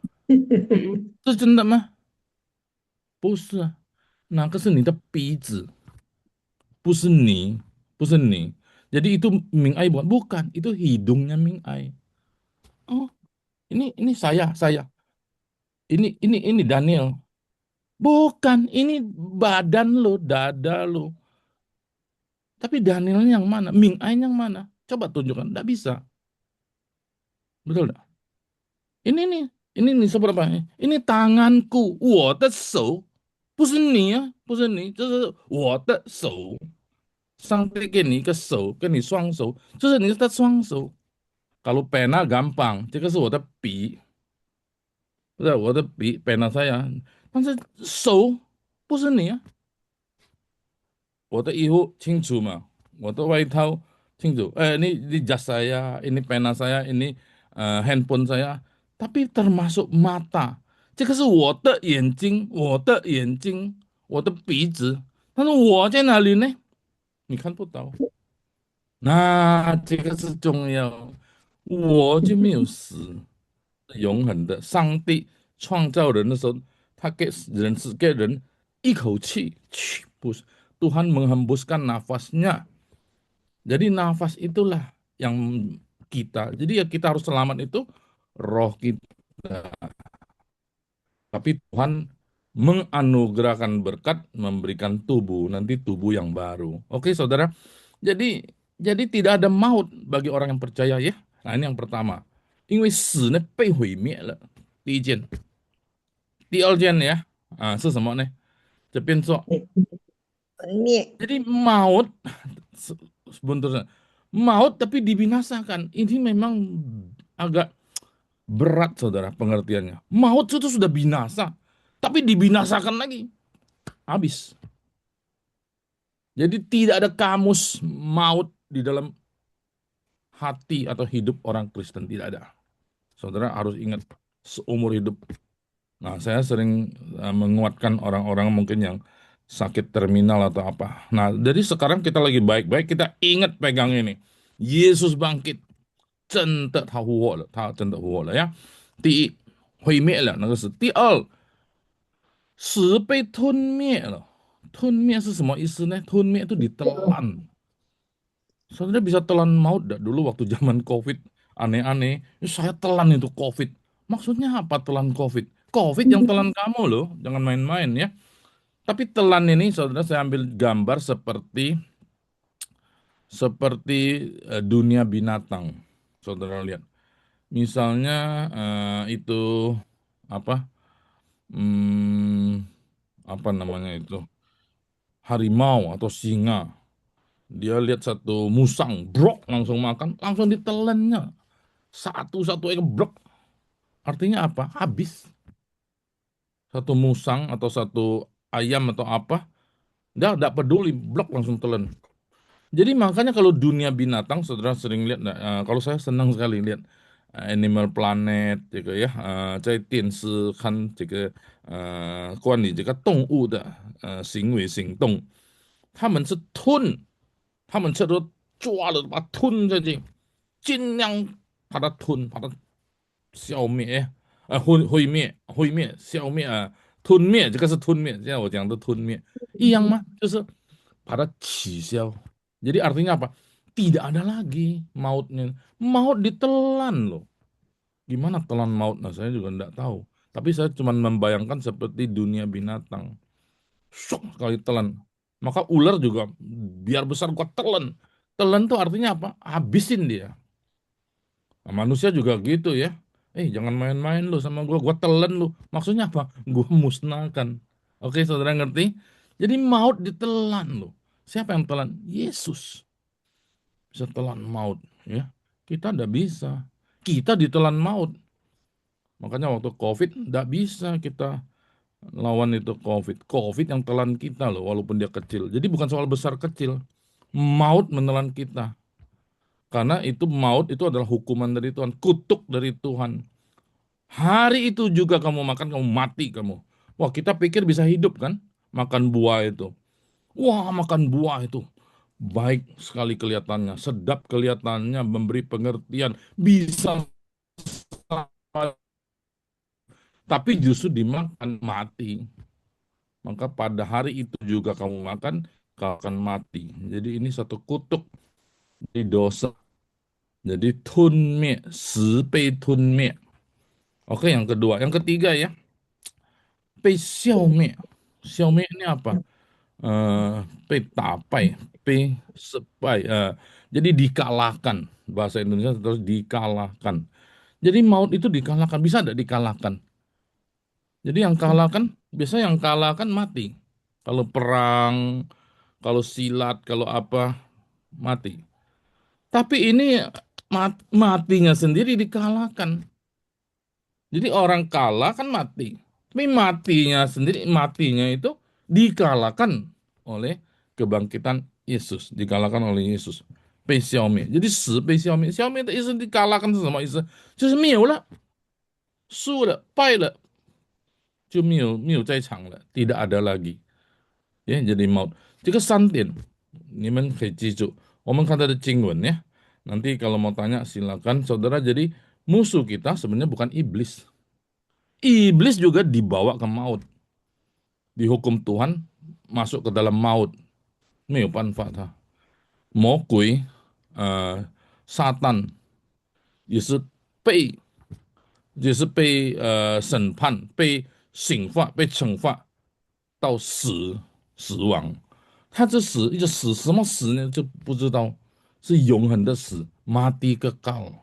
是真的吗？不是啊，那个是你的鼻子，不是你，不是你。Jadi itu Ming Ai bukan, itu hidungnya Ming Ai. Oh, ini saya. Ini Daniel. Bukan, ini badan lo, dada lo. Tapi Daniel yang mana? Ming Ai yang mana? Coba tunjukkan, enggak bisa. Betul enggak? Ini seberapa? Ini tanganku, 我的手，不是你啊，不是你，这是我的手。上帝给你一个手，给你双手，这是你的双手。Kalau pena gampang，这个是我的笔，不是我的笔，pena saya。但是手不是你啊，我的衣服清楚嘛，我的外套清楚。ini jas saya, ini pena saya, ini handphone saya. Tapi termasuk mata，这个是我的眼睛，我的眼睛，我的鼻子。但是我在哪里呢？你看不到。那这个是重要，我就没有死，永恒的。上帝创造人的时候，他只给人一口气，不是Tuhan menghembuskan nafasnya. Jadi nafas itulah yang kita. Jadi ya kita harus selamat itu roh kita. Tapi Tuhan menganugerahkan berkat, memberikan tubuh, nanti tubuh yang baru. Oke, saudara. Jadi tidak ada maut bagi orang yang percaya ya. Nah, ini yang pertama. 因为死呢被毁灭了，第一件。第二件呀，是什么呢？这边说， jadi maut sebenarnya maut tapi dibinasakan. Ini memang agak berat saudara pengertiannya. Maut itu sudah binasa, tapi dibinasakan lagi, habis. Jadi tidak ada kamus maut di dalam hati atau hidup orang Kristen, tidak ada. Saudara harus ingat seumur hidup. Nah, saya sering menguatkan orang-orang mungkin yang sakit terminal atau apa. Nah, jadi sekarang kita lagi baik-baik, kita ingat pegang ini. Yesus bangkit, 真的他复活了，他真的复活了呀。第一，毁灭了那个死；第二，死被吞灭了。吞灭是什么意思呢？吞灭itu ditelan. Saudara bisa telan maut dah dulu waktu zaman COVID aneh-aneh. Saya telan itu COVID. Maksudnya apa telan COVID? COVID yang telan kamu loh, jangan main-main ya. Tapi telan ini saudara saya ambil gambar seperti dunia binatang. Saudara lihat. Misalnya itu apa? Hmm, apa namanya itu? Harimau atau singa. Dia lihat satu musang, brok langsung makan, langsung ditelannya. Satu-satu brok. Artinya apa? Habis. Satu musang atau satu ayam atau apa, dia tidak peduli, blok langsung telan. Jadi makanya kalau dunia binatang, saudara sering lihat, kalau saya senang sekali lihat Animal Planet 这个呀，在电视看这个关于这个动物的行为行动，他们是吞，他们这都抓了把它吞下去，尽量把它吞，把它消灭，毁灭，消灭吞灭，这个是吞灭。现在我讲的吞灭一样吗？就是把它取消。Jadi artinya apa? Tidak ada lagi mautnya. Maut ditelan loh. Gimana telan maut? Nah, saya juga tidak tahu. Tapi saya cuma membayangkan seperti dunia binatang. Sok sekali telan. Maka ular juga biar besar gua telan. Telan tuh artinya apa? Habisin dia. Nah, manusia juga gitu ya. Jangan main-main lu sama gua telan lu. Maksudnya apa? Gua musnahkan. Oke, saudara ngerti? Jadi maut ditelan loh. Siapa yang telan? Yesus. Bisa telan maut ya. Kita tidak bisa. Kita ditelan maut. Makanya waktu COVID tidak bisa kita lawan itu COVID. COVID yang telan kita loh, walaupun dia kecil. Jadi bukan soal besar kecil. Maut menelan kita. Karena itu maut itu adalah hukuman dari Tuhan, kutuk dari Tuhan. Hari itu juga kamu makan, kamu mati kamu. Wah, kita pikir bisa hidup kan? Makan buah itu. Wah, makan buah itu. Baik sekali kelihatannya, sedap kelihatannya, memberi pengertian, bisa. Tapi justru dimakan mati. Maka pada hari itu juga kamu makan, kau akan mati. Jadi ini satu kutuk di dosa. Jadi tunmie, 十被吞灭. Oke, yang kedua. Yang ketiga ya, 被消灭. 消灭 ini apa? 被打败, 被sepai. Jadi dikalahkan. Bahasa Indonesia terus dikalahkan. Jadi maut itu dikalahkan. Bisa tidak dikalahkan? Jadi yang kalah kan, biasanya yang kalah kan mati. Kalau perang, kalau silat, kalau apa, mati. Tapi ini matinya sendiri dikalahkan. Jadi orang kalah kan mati. Tapi matinya itu dikalahkan oleh kebangkitan Yesus. Dikalahkan oleh Yesus. 被消灭. Jadi 死被消灭. 消灭的意思 dikalahkan 是什么意思？就是没有了，输了，败了。就没有在场了， tidak ada lagi. Ya, jadi maut. 这个3点你们可以记住。我们看他的经文ya. Nanti kalau mau tanya silakan saudara. Jadi musuh kita sebenarnya bukan iblis. Iblis juga dibawa ke maut. Dihukum Tuhan, masuk ke dalam maut. 没有办法他。魔鬼撒旦也是被审判，被刑罚，被惩罚到死亡。他这死一直死什么死呢？就不知道，是永恒的死，mati kekal。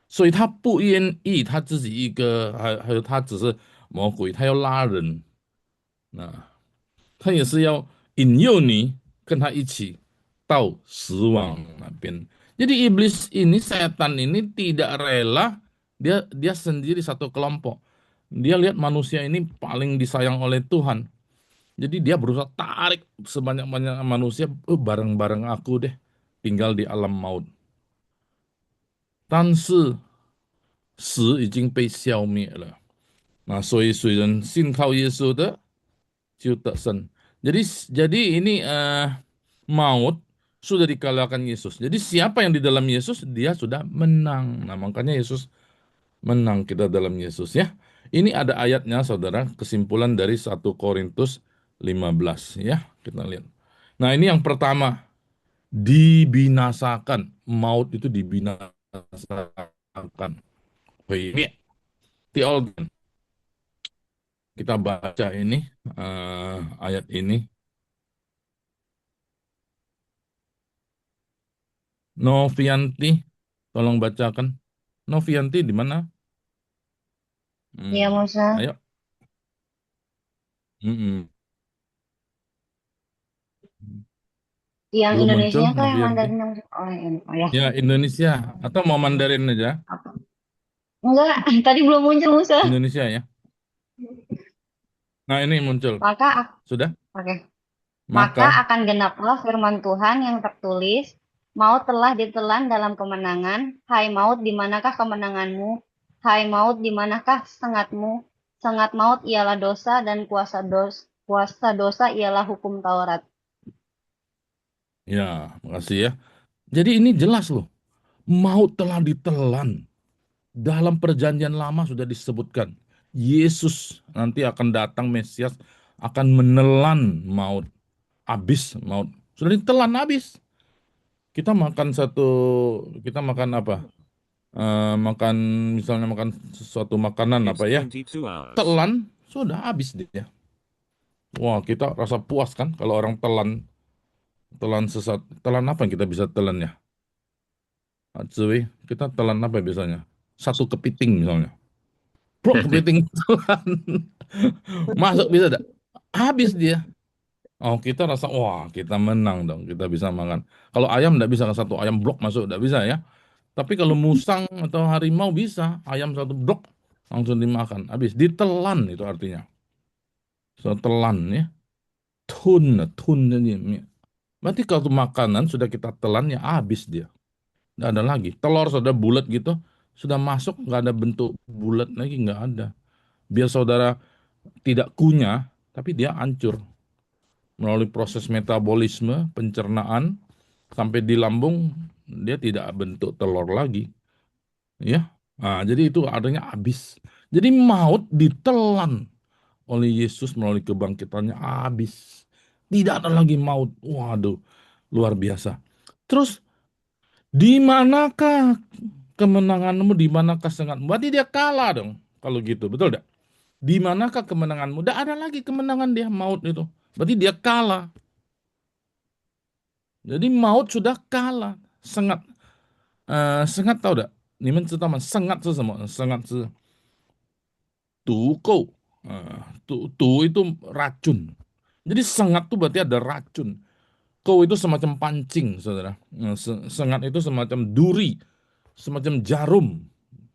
所以他不愿意他自己一个，还有他只是魔鬼，他要拉人，他也是要引诱你跟他一起到死亡那边。Jadi iblis ini, setan ini tidak rela dia sendiri satu kelompok. Dia lihat manusia ini paling disayang oleh Tuhan. Jadi dia berusaha tarik sebanyak-banyak manusia bareng-bareng aku deh tinggal di alam maut. 但是死已经被消灭了。所以虽然信靠耶稣的就得胜。Jadi ini maut sudah dikalahkan Yesus. Jadi siapa yang di dalam Yesus, dia sudah menang. Nah, makanya Yesus menang kita dalam Yesus ya. Ini ada ayatnya saudara, kesimpulan dari 1 Korintus 15 ya. Kita lihat. Nah, ini yang pertama, dibinasakan. Maut itu dibinasakan. Ini theologian. Kita baca ini ayat ini. Novianti, tolong bacakan. Novianti di mana? Iya, Musa. Ayo. Mm-mm. Yang Belum Indonesia muncul kah yang Novianti. Mandarin yang oh, ini. Oh ya. Ya, Indonesia. Atau mau Mandarin aja? Apa? Enggak, tadi belum muncul Musa. Indonesia ya. Nah, ini muncul. Maka Sudah? oke. Maka, Maka akan genaplah firman Tuhan yang tertulis, maut telah ditelan dalam kemenangan, hai maut di manakah kemenanganmu? Hai maut di manakah sengatmu? Sengat maut ialah dosa dan kuasa dosa ialah hukum Taurat. ya, makasih ya. Jadi ini jelas loh. Maut telah ditelan. Dalam perjanjian lama sudah disebutkan. Yesus nanti akan datang, Mesias akan menelan maut. Habis maut. Sudah ditelan habis. Kita makan apa? Makan misalnya makan sesuatu makanan apa ya? Telan, sudah habis dia. Wah, kita rasa puas kan kalau orang telan telan apa yang kita bisa telan ya? Cuy, kita telan apa biasanya? Satu kepiting misalnya. Bro, kepiting telan. Masuk bisa enggak? Habis dia. Oh, kita rasa, wah kita menang dong, kita bisa makan. Kalau ayam enggak bisa, satu ayam blok masuk, enggak bisa ya. Tapi kalau musang atau harimau bisa, ayam satu blok langsung dimakan. Habis, ditelan itu artinya. Telan ya. Tun jadi. Berarti kalau makanan sudah kita telan ya habis dia. Nggak ada lagi. Telur sudah bulat gitu, sudah masuk nggak ada bentuk bulat lagi, nggak ada. Biar saudara tidak kunyah, tapi dia hancur. Melalui proses metabolisme, pencernaan, sampai di lambung, dia tidak bentuk telur lagi. Ya, nah, jadi itu adanya habis. Jadi maut ditelan oleh Yesus melalui kebangkitannya habis. Tidak ada lagi maut. Waduh, luar biasa. Terus, di manakah kemenanganmu, di manakah sengatmu? Berarti dia kalah dong. Kalau gitu, betul tidak? Di manakah kemenanganmu? Tidak ada lagi kemenangan dia, maut itu. Berarti dia kalah. Jadi maut sudah kalah. Sengat. Sengat tahu tidak? 你们知道吗? Sengat itu semua. Sengat itu tukou. Tu itu racun. Jadi sengat itu berarti ada racun. Kau itu semacam pancing, saudara. Sengat itu semacam duri, semacam jarum.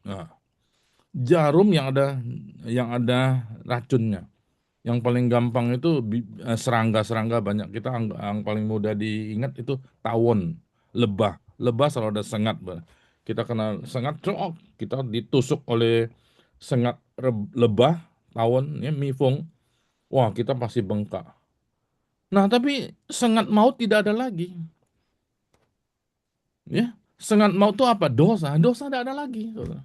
Nah, jarum yang ada racunnya. Yang paling gampang itu serangga-serangga banyak. Kita yang paling mudah diingat itu tawon, lebah. Lebah selalu ada sengat. Kita kenal sengat, kita ditusuk oleh sengat lebah, tawon, ya, mifung. Wah, kita pasti bengkak. Nah, tapi sengat maut tidak ada lagi. Ya, sengat maut itu apa? Dosa. Dosa tidak ada lagi, saudara.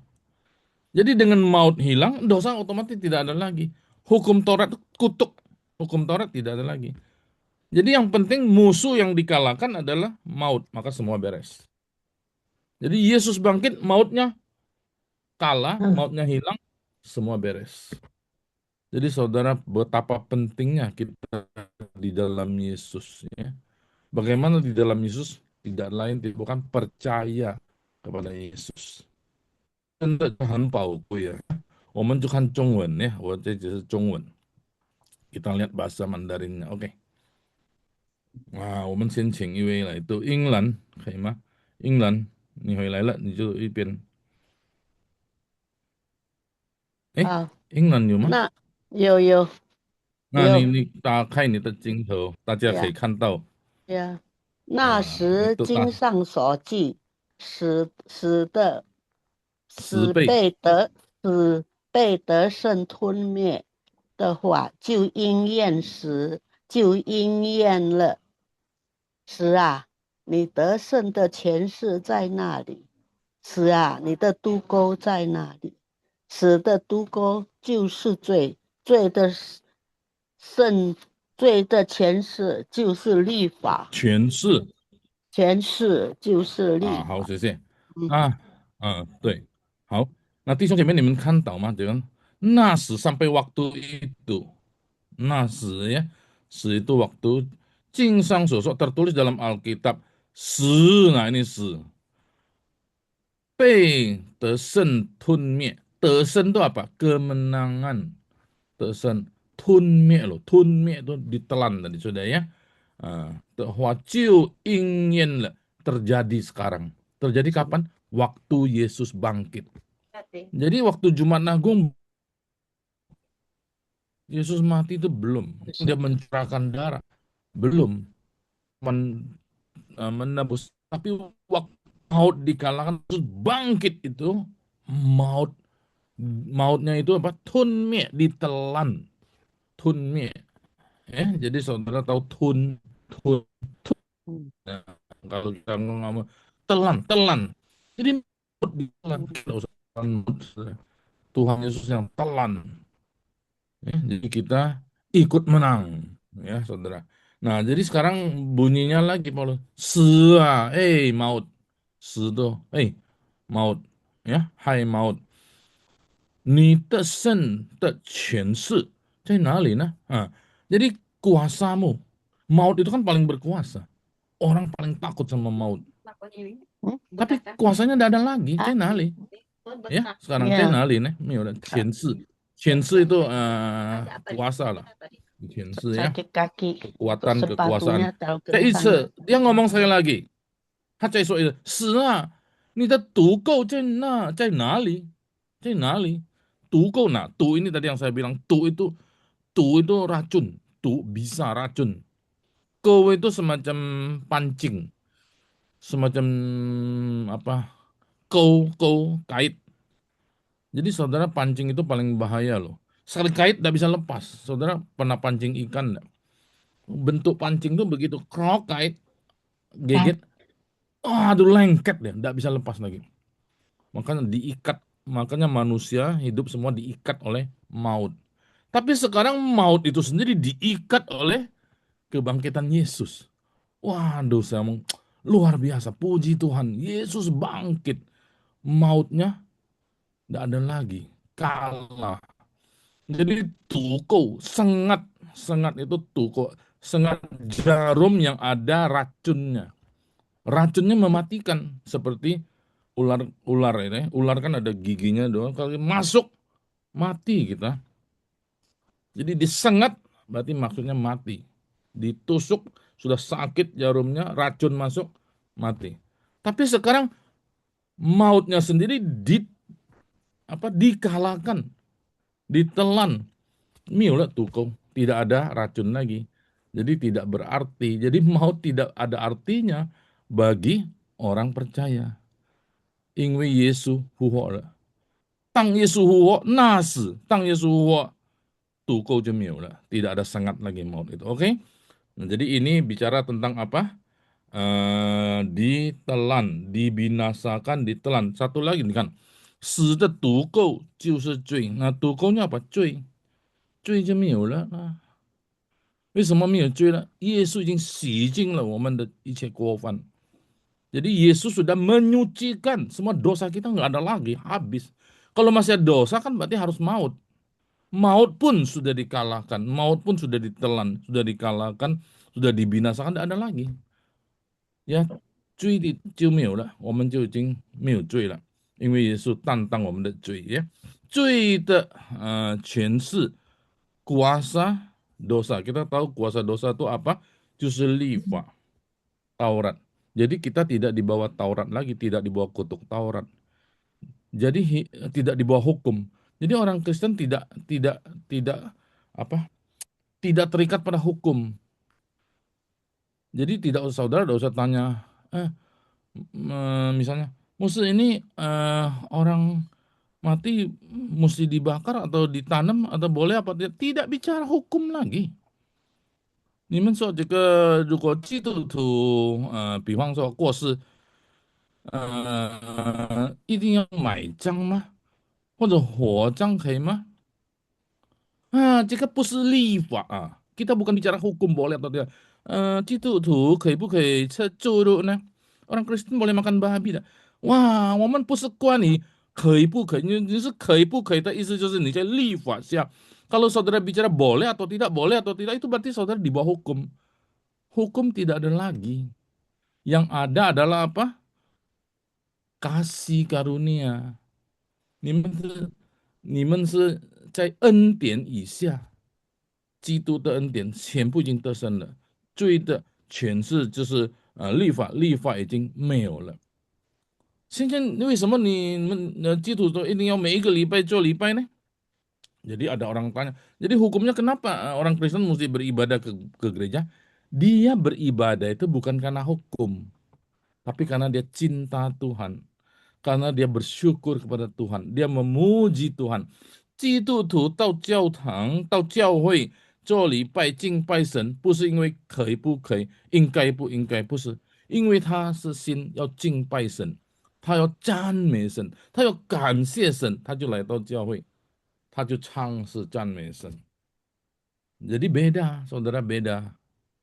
Jadi dengan maut hilang, dosa otomatis tidak ada lagi. Hukum Taurat kutuk. Hukum Taurat tidak ada lagi. Jadi yang penting musuh yang dikalahkan adalah maut. Maka semua beres. Jadi Yesus bangkit, mautnya kalah, mautnya hilang, semua beres. Jadi saudara, betapa pentingnya kita di dalam Yesus. Ya. Bagaimana di dalam Yesus? Tidak lain, bukan percaya kepada Yesus. 真的很宝贵啊！我们就看中文呀，我这只是中文。Kita lihat bahasa Mandarinnya. OK。我们先请一位来读英兰，可以吗？英兰，你回来了，你就一边。哎，英兰有吗？那有。那你打开你的镜头，大家可以看到。那时经上所记，死被得胜吞灭的话，就应验时就应验了。是啊，你得胜的权势在那里。是啊，你的督钩在那里。死的督钩就是罪，罪的权势就是律法，权势权势就是律啊，法。好，谢谢嗯啊，对，好，那弟兄姐妹，你们看到吗？Jangan那时 sampai waktu itu, nah ya, itu waktu 经上所说 tertulis dalam Alkitab, nah ini 被得胜吞灭，得胜itu apa? Kemenangan, 得胜吞灭loh，吞灭itu ditelan tadi sudah ya. Bahwa 就应验了 terjadi sekarang. Terjadi kapan? Waktu Yesus bangkit. Jadi waktu Jumat Agung Yesus mati itu belum. Dia mencurahkan darah. Belum. Menebus. Tapi waktu maut dikalahkan, Yesus bangkit itu, mautnya itu apa? Tunmie, ditelan. Tunmie. Jadi saudara tahu tun. Nah, kalau kita ngomong telan. Jadi maut ditelan. Tidak usah maut. Tuhan Yesus yang telan. Jadi kita ikut menang, ya saudara. Nah, jadi sekarang bunyinya lagi Paulus. Maut. Maut. Ya, hai maut. 你的胜的权势在哪里呢？jadi kuasamu. Maut itu kan paling berkuasa. Orang paling takut sama maut. Tapi kuasanya tidak ada lagi. Cai nali. Ya, sekarang cai nali nih. Qianshi itu kuasa lah. Qianshi ya. Sakit kaki. Kekuatan, kekuasaan. Sepatunya taruh ke sana. Dia ngomong sekali lagi. 他再说一次，死啊，你的毒垢在哪里？在哪里？毒垢nah, 毒 ini tadi yang saya bilang, 毒 itu racun, 毒 bisa racun. Kau itu semacam pancing, semacam apa? Kau kait. Jadi saudara pancing itu paling bahaya loh. Sekali kait tidak bisa lepas. Saudara pernah pancing ikan enggak? Bentuk pancing itu begitu krok kait, geget, aduh lengket deh, tidak bisa lepas lagi. Makanya diikat, makanya manusia hidup semua diikat oleh maut. Tapi sekarang maut itu sendiri diikat oleh kebangkitan Yesus. Waduh, saya mau luar biasa, puji Tuhan, Yesus bangkit. Mautnya tidak ada lagi, kalah. Jadi tuko, sengat itu tuko, sengat jarum yang ada racunnya. Racunnya mematikan, seperti ular ini. Ular kan ada giginya doang, kalau masuk mati kita. Jadi disengat berarti maksudnya mati. Ditusuk sudah sakit jarumnya, racun masuk, mati. Tapi sekarang mautnya sendiri dikalahkan, ditelan. Miulah tukung, tidak ada racun lagi. Jadi tidak berarti. Jadi maut tidak ada artinya bagi orang percaya. Ingwe Yesu huo le. Tang Yesu huo nas, tang Yesu huo tukau jemiulah. Tidak ada sangat lagi maut itu. Oke? Nah, jadi ini bicara tentang apa? Ditelan, dibinasakan, ditelan. Satu lagi nih kan. 死的毒垢就是罪. Nah, 毒垢nya apa? 罪就没有了。为什么没有罪呢？耶稣已经洗净了我们的一切过犯。Jadi Yesus sudah menyucikan semua dosa kita, nggak ada lagi, habis. Kalau masih ada dosa kan berarti harus maut. Maut pun sudah dikalahkan, maut pun sudah ditelan, sudah dikalahkan, sudah dibinasakan, tidak ada lagi. Ya, 罪就没有了，我们就已经没有罪了，因为耶稣担当我们的罪。呀，罪的权势 kuasa dosa. Kita tahu kuasa dosa itu apa? 就是律法, Taurat. Jadi kita tidak di bawah Taurat lagi, tidak di bawah kutuk Taurat. Jadi tidak di bawah hukum. Jadi orang Kristen tidak terikat pada hukum. Jadi saudara tidak usah tanya, misalnya, musuh ini orang mati mesti dibakar atau ditanam atau boleh apa tidak? Tidak bicara hukum lagi. 你们说这个，如果基督徒，比方说过世，一定要买账吗？或者火葬可以吗？这个不是立法啊，kita bukan bicara hukum boleh atau tidak. Citu tuh 可以不可以吃猪肉呢？orang Kristen boleh makan babi 的。哇，我们不是关于可以不可以，你是可以不可以的意思，就是你在立法下。Kalau saudara bicara boleh atau tidak, boleh atau tidak, itu berarti saudara di bawah hukum. Hukum tidak ada lagi. Yang ada adalah apa? Kasih karunia. 你们是在恩典以下。基督的恩典全部已经得胜了，罪的权势就是律法，律法已经没有了。现在为什么你们基督徒一定要每一个礼拜做礼拜呢？ Jadi ada orang tanya, jadi hukumnya kenapa orang Kristen mesti beribadah ke gereja? Dia beribadah itu bukan karena hukum, tapi karena dia cinta Tuhan. Karena dia bersyukur kepada Tuhan, dia memuji Tuhan. 基督徒到教堂、到教会做礼拜、敬拜神，不是因为可以不可以、应该不应该，不是，因为他是心要敬拜神，他要赞美神，他要感谢神，他就来到教会，他就唱诗赞美神。Jadi beda, saudara beda.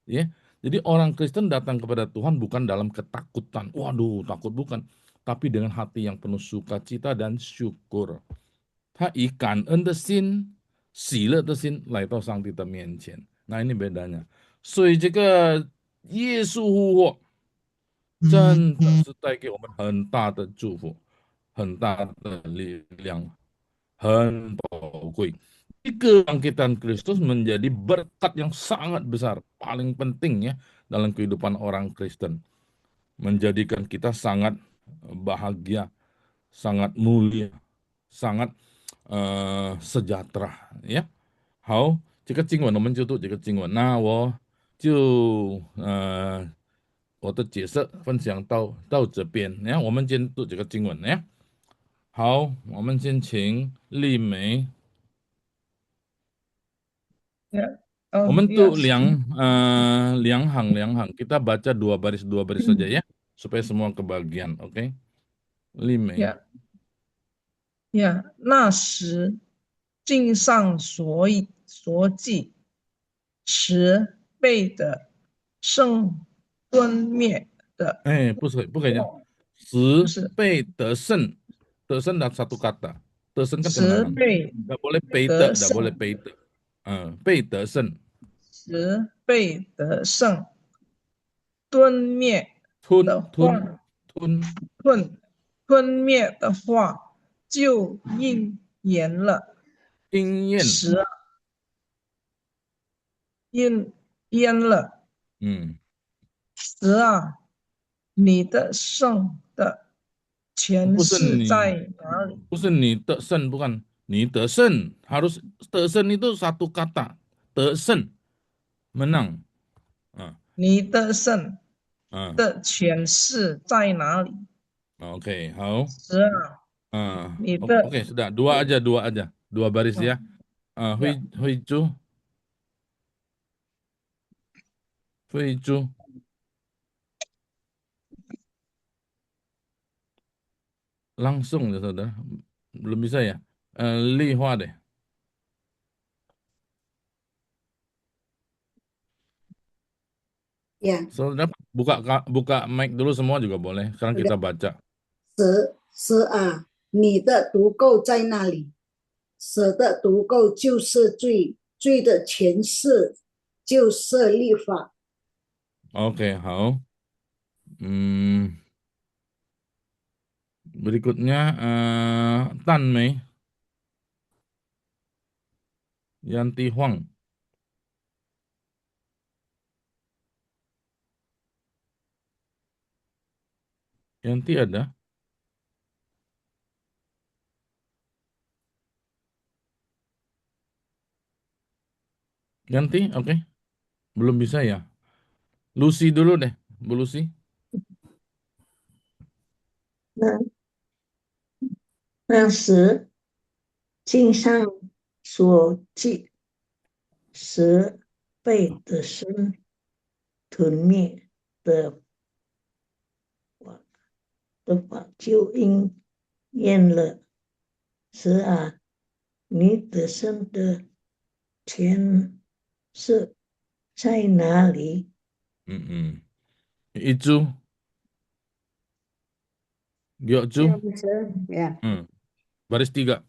Ya, jadi orang Kristen datang kepada Tuhan bukan dalam ketakutan. Waduh, takut bukan. Tapi dengan hati yang penuh sukacita dan syukur. 他以感恩的心、喜乐的心来到上帝的面前。那ini bedanya。所以这个耶稣复活真的是带给我们很大的祝福、很大的力量、很宝贵。Kebangkitan Kristus menjadi berkat yang sangat besar, paling penting ya dalam kehidupan orang Kristen. Menjadikan kita sangat bahagia, sangat mulia, sangat sejahtera 呀。好，这个经文我们就读这个经文。那我就我的解释分享到这边。我们先读这个经文呀。好，我们先请丽梅。我们读两行， kita baca dua baris saja ya, supaya semua kebagian, oke? 丽梅。那时经上所记十倍的胜吞灭的，不可以讲十倍得胜，得胜的satu kata， 得胜kan kemenangan， nggak boleh 倍的 nggak boleh 倍的，倍得胜，十倍得胜，吞灭的话，吞灭的话就应验了，应验了，十啊，你的胜的权势在哪里？不是你得胜，bukan你得胜，harus 得胜 itu satu kata， 得胜 menang， 你得胜的权势在哪里？Oke, 好。十啊，你的 Oke, sudah dua aja, dua baris ya. Hui Ju. Langsung ya saudara, belum bisa ya? Li Hua deh. Ya. Saudara buka mic dulu semua juga boleh. Sekarang kita baca. 十啊，你的独够在那里，舍的独够就是罪，罪的权势就是律法。Oke, 好。Berikutnya Tan Mei, Yanti Huang. Yanti ada? Yanti, oke. Belum bisa ya? Lucy dulu deh, Bu Lucy. 那时经上所记十被的生吞灭的法就应验了。是啊，你得胜的权势在哪里？Itu, Gyoju. Ya, Baris 3.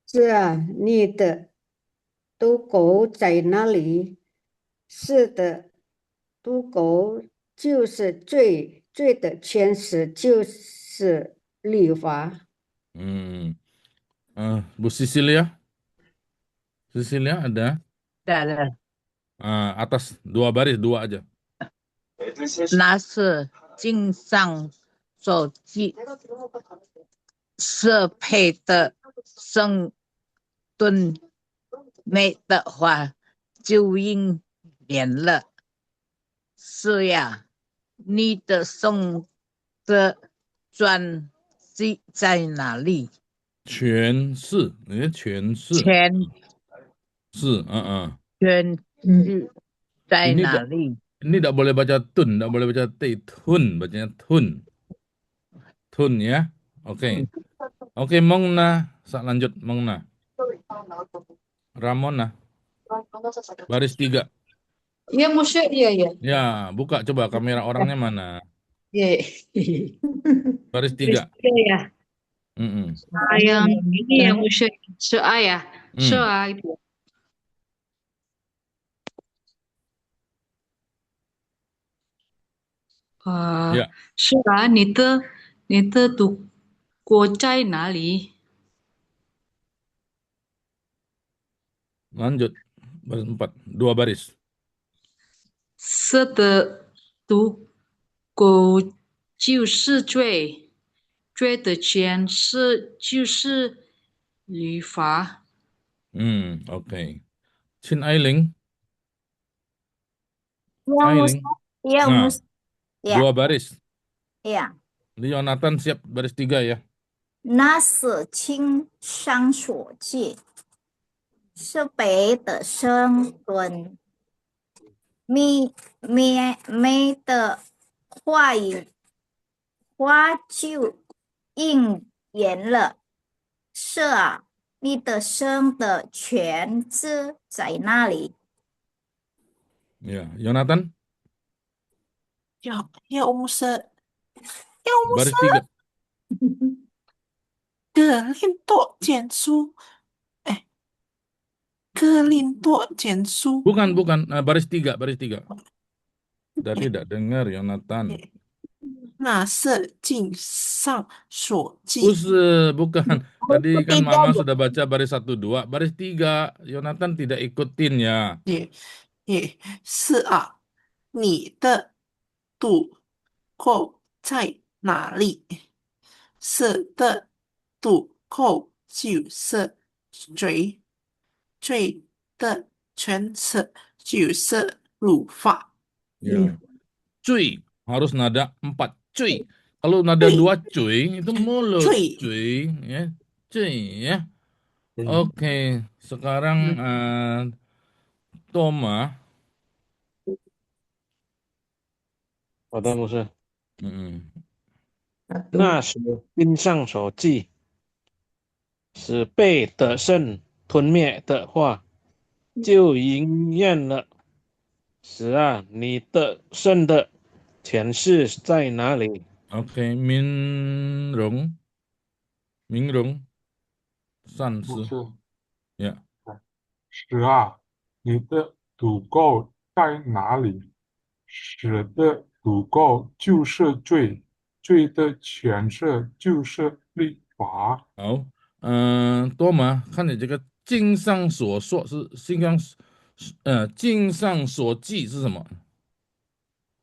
是啊，你的都狗在那里？是的，都狗就是罪的权势，就是律法。Bu Cecilia ada? Ada. Atas 2 baris, 2 aja. 那是经上所记设配的圣盾内的话，就应验了。是呀，你的圣的专辑在哪里？全是，全是。全是，全是在 Ini 哪 tak, 里？ ini tak boleh baca tun, tak boleh baca tun, bacanya tun. Tun ya. Oke. Oke, Mongna, lanjut Mongna. Ramona, baris 3. Iya, Musya, iya. Ya, buka coba kamera orangnya mana? Iya. Baris 3. Iya. Mm-mm. Yang ini ya, Musya. Soa ya. Soa itu. Ya. 是啊，你的读国在哪里？ Lanjut. Baris 4. 2 baris. 是的，读国就是罪，罪的权势就是律法。Oke. Chin Ailing. Yang mus, Ailing. yang Nah, mus, ya, 2 baris. ya. Jonathan siap baris 3 ya. 那是经上所记，是北的生论，没的话语话就应验了。是啊，你的生的全知在那里？ Ya, Jonathan. Ya, Musa. Ya, Baris Musa. 3. 格林多简书，格林多简书。 Bukan, baris 3, baris 3. Tadi tidak dengar Jonathan. 那是经上所记。Bukan. Tadi kan Mama sudah baca baris 1, 2. Baris 3, Jonathan tidak ikutin ya. 是啊，你的赌扣在哪里？是的，赌扣就是罪，罪的全词就是律法。 Ya. Cuy, harus nada 4. Cuy. Kalau nada 2 cuy, itu mulut. Cuy. Ya. Cuy ya. Oke, sekarang Toma. 好的，牧师。嗯那时经上所记，使被得胜吞灭的话，就应验了。是啊，你得胜的权势在哪里？ Oke, Mingrong, San 牧师， Ya. 是啊，你的赌购在哪里？使的赌购就是罪，罪的权势就是律法。好，Toma，看你这个经上所说是经上所记是什么？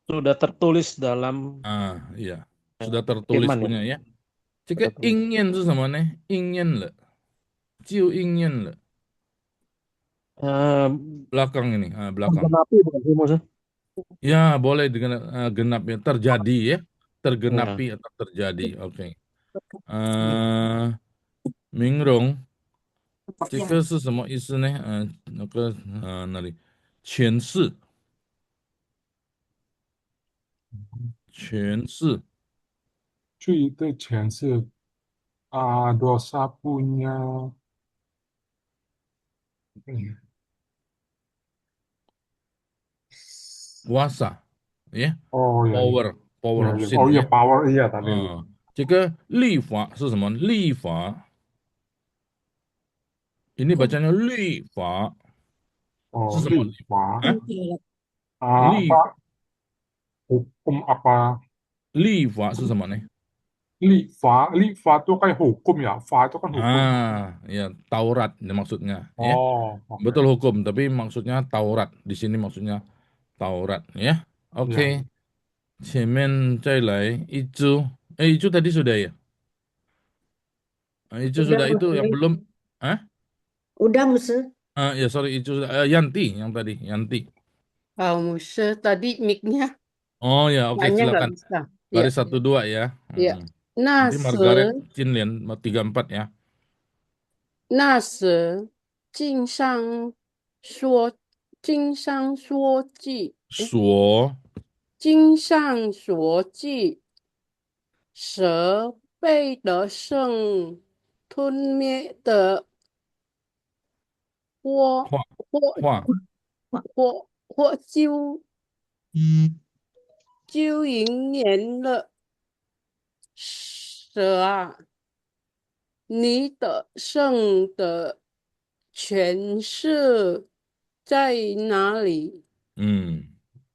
Sudah tertulis dalam iya, sudah tertulis firman punya ya. ya. 这个应验是什么呢？应验了，就应验了。belakang ini, belakang. Menggenapi bukan sih, Mas? Ya, boleh dengan genap ya, terjadi ya, tergenapi atau terjadi. Oke. Mingrong, 这个是什么意思呢？那个那里诠释诠释罪的诠释 dosa punya kuasa, ya, oh ya ya power ya of ya sin, oh ya ya. power iya tadi lupa. 这个立法是什么？立法，ini bacanya 律法 oh 是什么？ lifa 啊， apa 立 hukum apa 立法是什么呢？ lifa itu kayak hukum ya fa itu kan hukum Ya Taurat maksudnya, ya. oh oke Betul hukum, tapi maksudnya Taurat. Di sini maksudnya Taurat, ya. ya Oke, 前面再来一株，一株 tadi sudah ya? Itu Udah, sudah itu yang Muslim. belum, ah? Udah, Muslim. Ya sorry itu sudah Yanti yang tadi, Yanti. Muslim tadi mic-nya Oh ya, oke kayaknya nggak silakan. bisa. Ya, Baris 1 2 ya. ya. Nanti Margaret 那时 Cinlian 3 4 ya. 那时，经上说，经上说记，所经上所记，蛇被得胜吞灭的或话或话或就应验了。蛇啊，你的胜的权势在哪里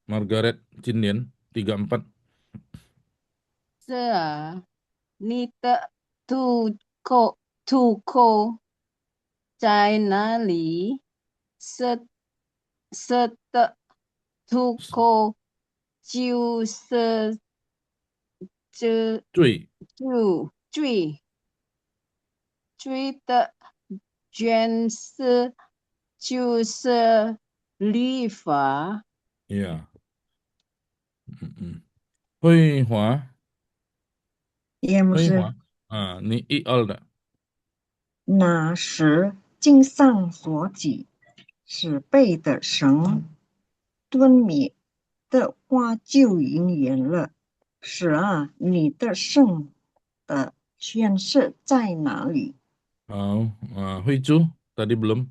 ？Margaret Cinlian 3 4. 是啊，你的土口在哪里？是的，土口就是这最最的卷是就是律法。呀，慧华也不是。慧华你一二的那时经上所记，是被的神吞灭的话就应验了。是啊，你的圣的宣誓在哪里？好慧珠 tadi belum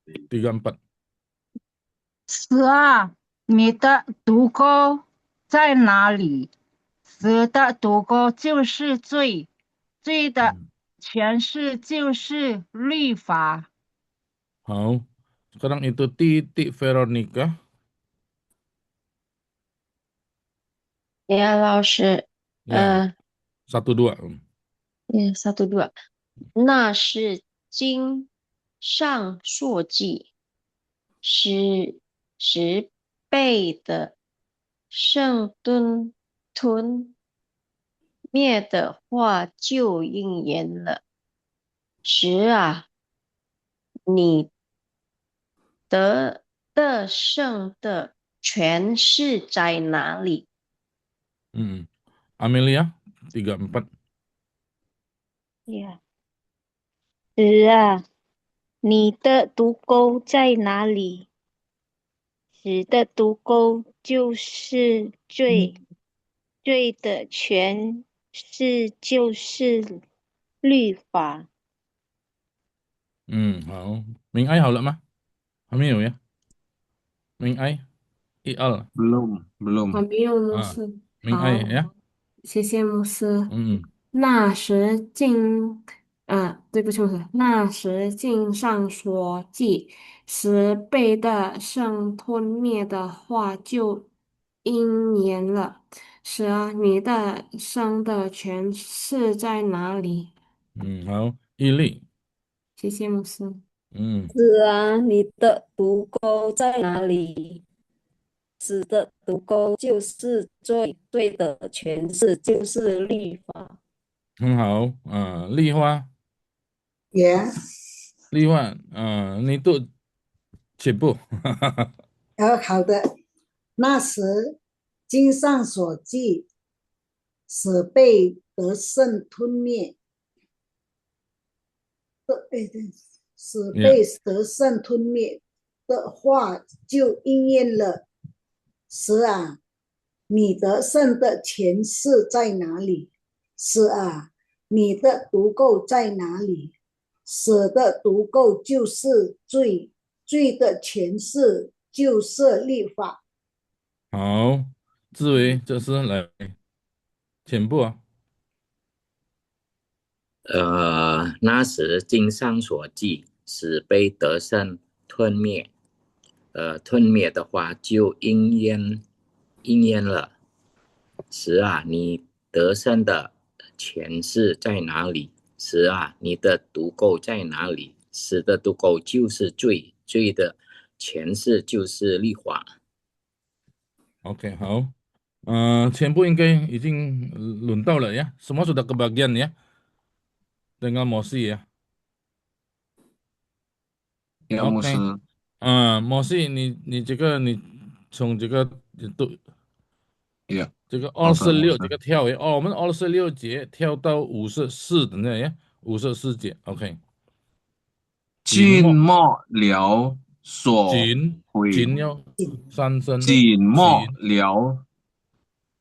3 4. 是啊，你的毒钩在哪里？死的毒钩就是罪，罪的诠释就是律法。好，sekarang itu titik Veronica 呀，老师，ya 1 2. 1 2，那是经上硕记，十倍的圣吞灭的话就应验了。十啊，你得胜的权势在哪里？ Amelia 3 4. 呀，是啊，你的毒钩在哪里？死的毒钩就是罪，罪的权势就是律法。好，Minh Ai 好了吗？还没有呀，Minh Ai 一二 belum 还没有牧师。Minh Ai 好，呀，谢谢牧师。嗯那时经，对不起，牧师。那时经上所记10倍的生吞灭的话就应验了。是啊，你的生的权势在哪里？好，毅力谢谢牧师。是啊，你的毒钩在哪里？死的毒钩就是罪，罪的诠释就是律法。很好丽花也丽花你读起步好的。那时经上所记，使被得胜吞灭。使 Yeah. 被得胜吞灭的话就应验了。是啊，你得胜的权势在哪里？是啊，你的独够在哪里？死的独够就是罪，罪的权势就是律法。好，志伟，这是来全部啊。那时经上所记，使被得胜吞灭，吞灭的话就应验了。是啊，你得胜的权势在哪里？是啊，你的独够在哪里？死的独够就是罪，罪的权势就是律法。OK，好，全部应该已经轮到了呀。Semua sudah kebagian ya. Dengan Mosi ya. Ya, OK，牧师。Mosi，你这个你从这个都呀，这个好的，牧26这师。个跳诶，我们26节跳到54等等呀，54节，OK。静默了所会，紧要三声，静默了，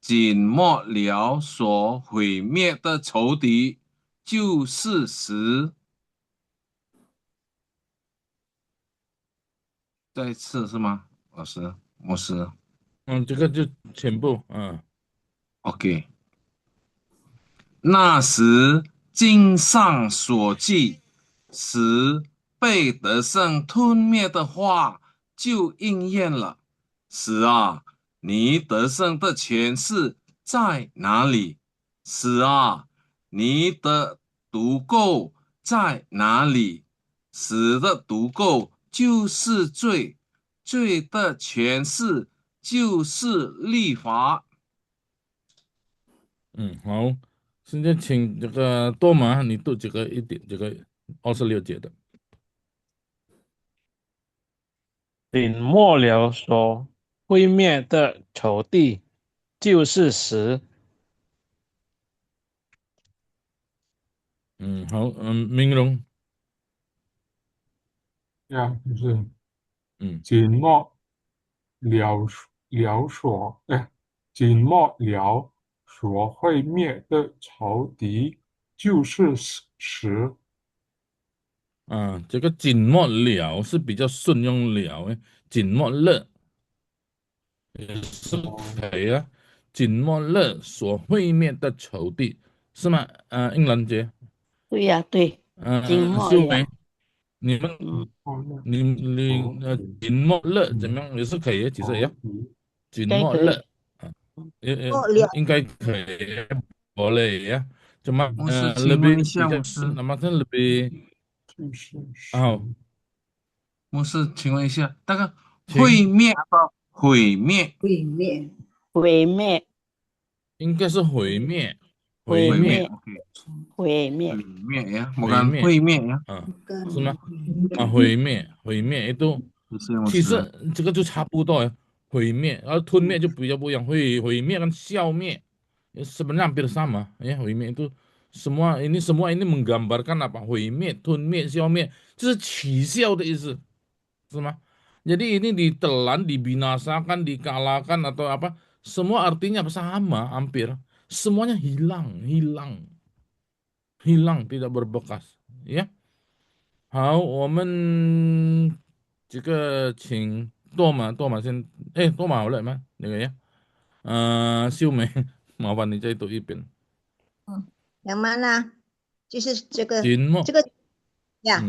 静默了所毁灭的仇敌，就是死。再次是吗，老师？牧师这个就全部，OK。那时经上所记，使被得胜吞灭的话就应验了。是啊，你得胜的权势在哪里？是啊，你的独够在哪里？死的独够就是罪，罪的权势就是律法。好，现在请这个多玛，你读这个一点，这个26节的。临末了所毁灭的仇敌，就是死。好，明荣。呀，就是紧默了所，紧默了所会灭的仇敌，就是死。这个紧末了是比较顺用了诶，紧末了也是可以啊。紧末了所会灭的仇敌是吗？英兰姐。对呀，对，静默了。秀梅，你们紧默了怎么样也是可以，其实也紧默了应该可以boleh ya. Cuma 牧师，请问一 lebih 下，比较牧师。namanya lebih 牧师，请问一下，那个毁灭的毁灭，毁灭，应该是毁灭，毁灭，OK，毁灭呀，bukan毁灭呀，是吗？毁灭itu 其实这个就差不多呀，毁灭，然后吞灭就比较不一样，毁灭跟消灭sebenarnya hampir sama ya, 毁灭itu semua ini menggambarkan apa? 毁灭、吞灭、消灭，就是取消的意思，是吗？Jadi ini ditelan, dibinasakan, dikalahkan atau apa? Semua artinya sama, hampir. Semuanya hilang, tidak berbekas. Ya, 好，我们这个请多玛先，多玛好了吗？那个呀，秀梅，麻烦你再读一遍。yang mana？就是这个紧默呀，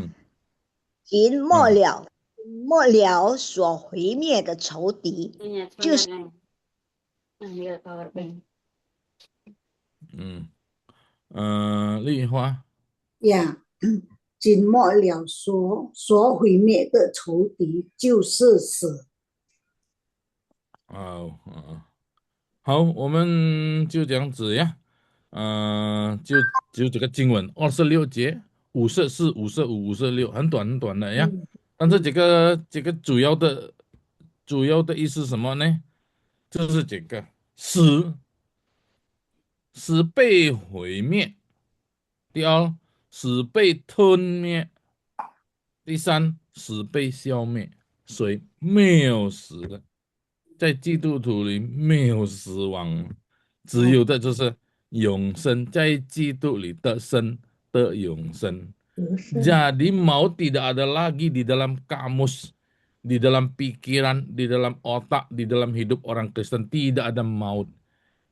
紧末了，末了所毁灭的仇敌，就是丽花呀，紧末了所毁灭的仇敌就是死。好，我们就这样子呀，就这个经文26节54、55、56，很短的呀。但是这个主要的意思是什么呢？就是这个死被毁灭。第二，死被吞灭。第三，死被消灭，谁没有死的？在基督徒里没有死亡，只有的就是永生，在基督里的生的永生。Jadi maut tidak ada lagi di dalam kamus, di dalam pikiran, di dalam otak, di dalam hidup orang Kristen. Tidak ada maut.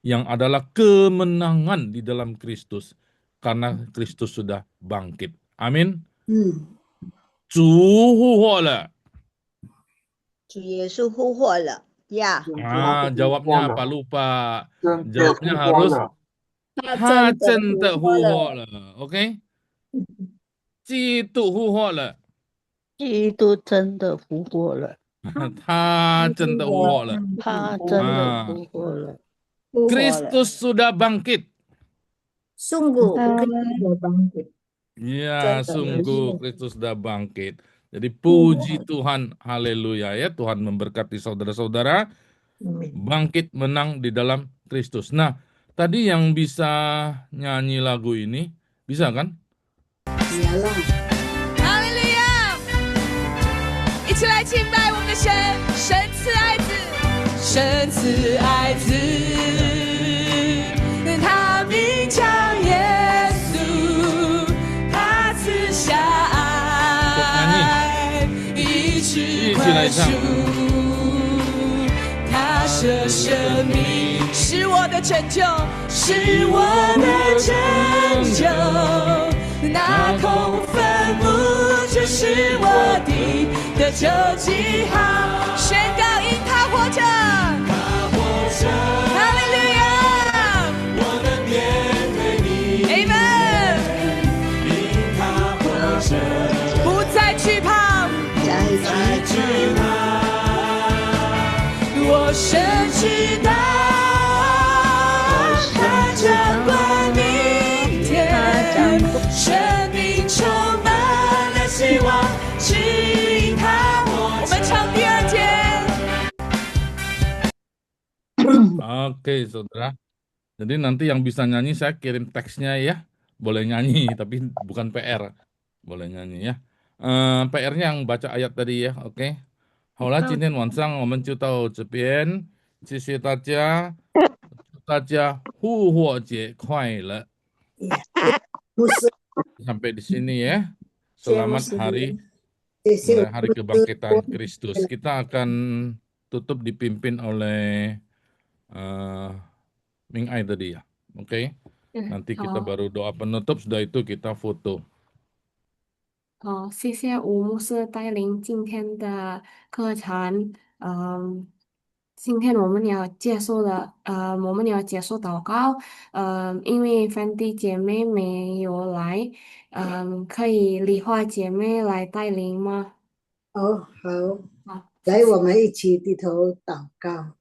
Yang adalah kemenangan di dalam Kristus. Karena Kristus sudah bangkit. Amin. 主复活了。主耶稣复活了呀。Jawabnya apa lupa? 真的 Jawabnya 复活 harus 了。他真的复活了。OK？ 基督复活了。基督真的复活了。他真的复活了。他真的复活了。Kristus sudah bangkit. Sungguh bangkit. Ya, sungguh Kristus sudah bangkit. Jadi puji Tuhan, haleluya ya. Tuhan memberkati saudara-saudara. Bangkit menang di dalam Kristus. Nah, tadi yang bisa nyanyi lagu ini, bisa kan? 哈利路亚！一起来敬拜我们的神，神赐爱子，神赐爱子，他名叫耶稣，他赐下爱，一直宽恕，他舍生命，是我的拯救，是我的拯救。那空坟墓就是我的救记号，宣告因他活着，哈利路亚，我们面对你 ，Amen， 因他活着，不再惧怕，我深知道他掌管明天，生命充满了希望，只因他活着。我们唱第二节。Oke, saudara. Jadi nanti yang bisa nyanyi saya kirim teksnya ya. Boleh nyanyi, tapi bukan PR. Boleh nyanyi ya. PR-nya yang baca ayat tadi ya, oke. 好了，今天晚上我们就到这边，谢谢大家，祝大家复活节快乐。Sampai di sini ya. Selamat hari hari kebangkitan Kristus. Kita akan tutup dipimpin oleh Ming Ai tadi ya. Oke. Nanti kita baru doa penutup, sudah itu kita foto. 好，谢谢吴牧师带领今天的课程。今天我们要结束了，我们要结束祷告。因为芬蒂姐妹没有来，可以梨花姐妹来带领吗？好，来，我们一起低头祷告。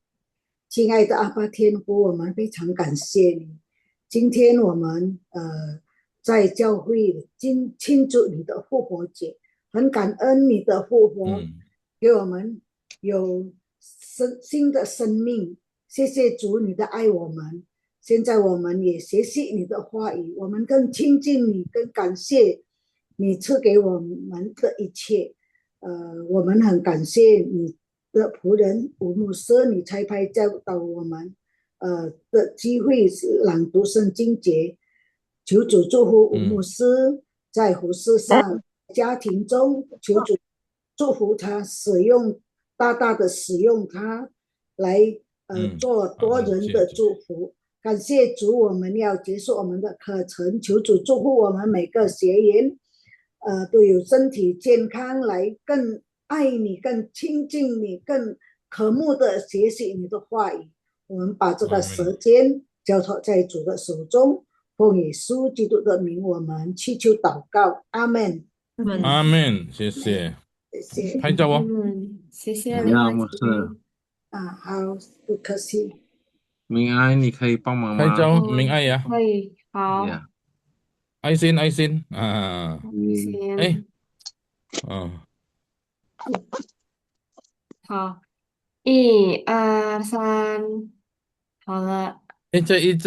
亲爱的阿爸天父，我们非常感谢你，今天我们在教会庆祝你的复活节，很感恩你的复活，给我们有新的生命。谢谢主，你的爱我们。现在我们也学习你的话语，我们更亲近你，更感谢你赐给我们的一切。我们很感谢你的仆人吴牧师，你差派教导我们的机会是朗读圣经节。求主祝福吴牧师在服事上家庭中，求主祝福他，大大的使用他来做多人的祝福。感谢主，我们要结束我们的课程，求主祝福我们每个学员都有身体健康，来更爱你，更亲近你，更渴慕的学习你的话语。我们把这个时间交托在主的手中，奉耶稣基督的名，我们祈求祷告，阿们。阿们，谢谢。谢谢。拍照哦。谢谢。好，不客气。明爱，你可以帮忙吗？拍照，明爱呀。可以，好。爱心啊。哎，好，1、2、3，好了。这一张。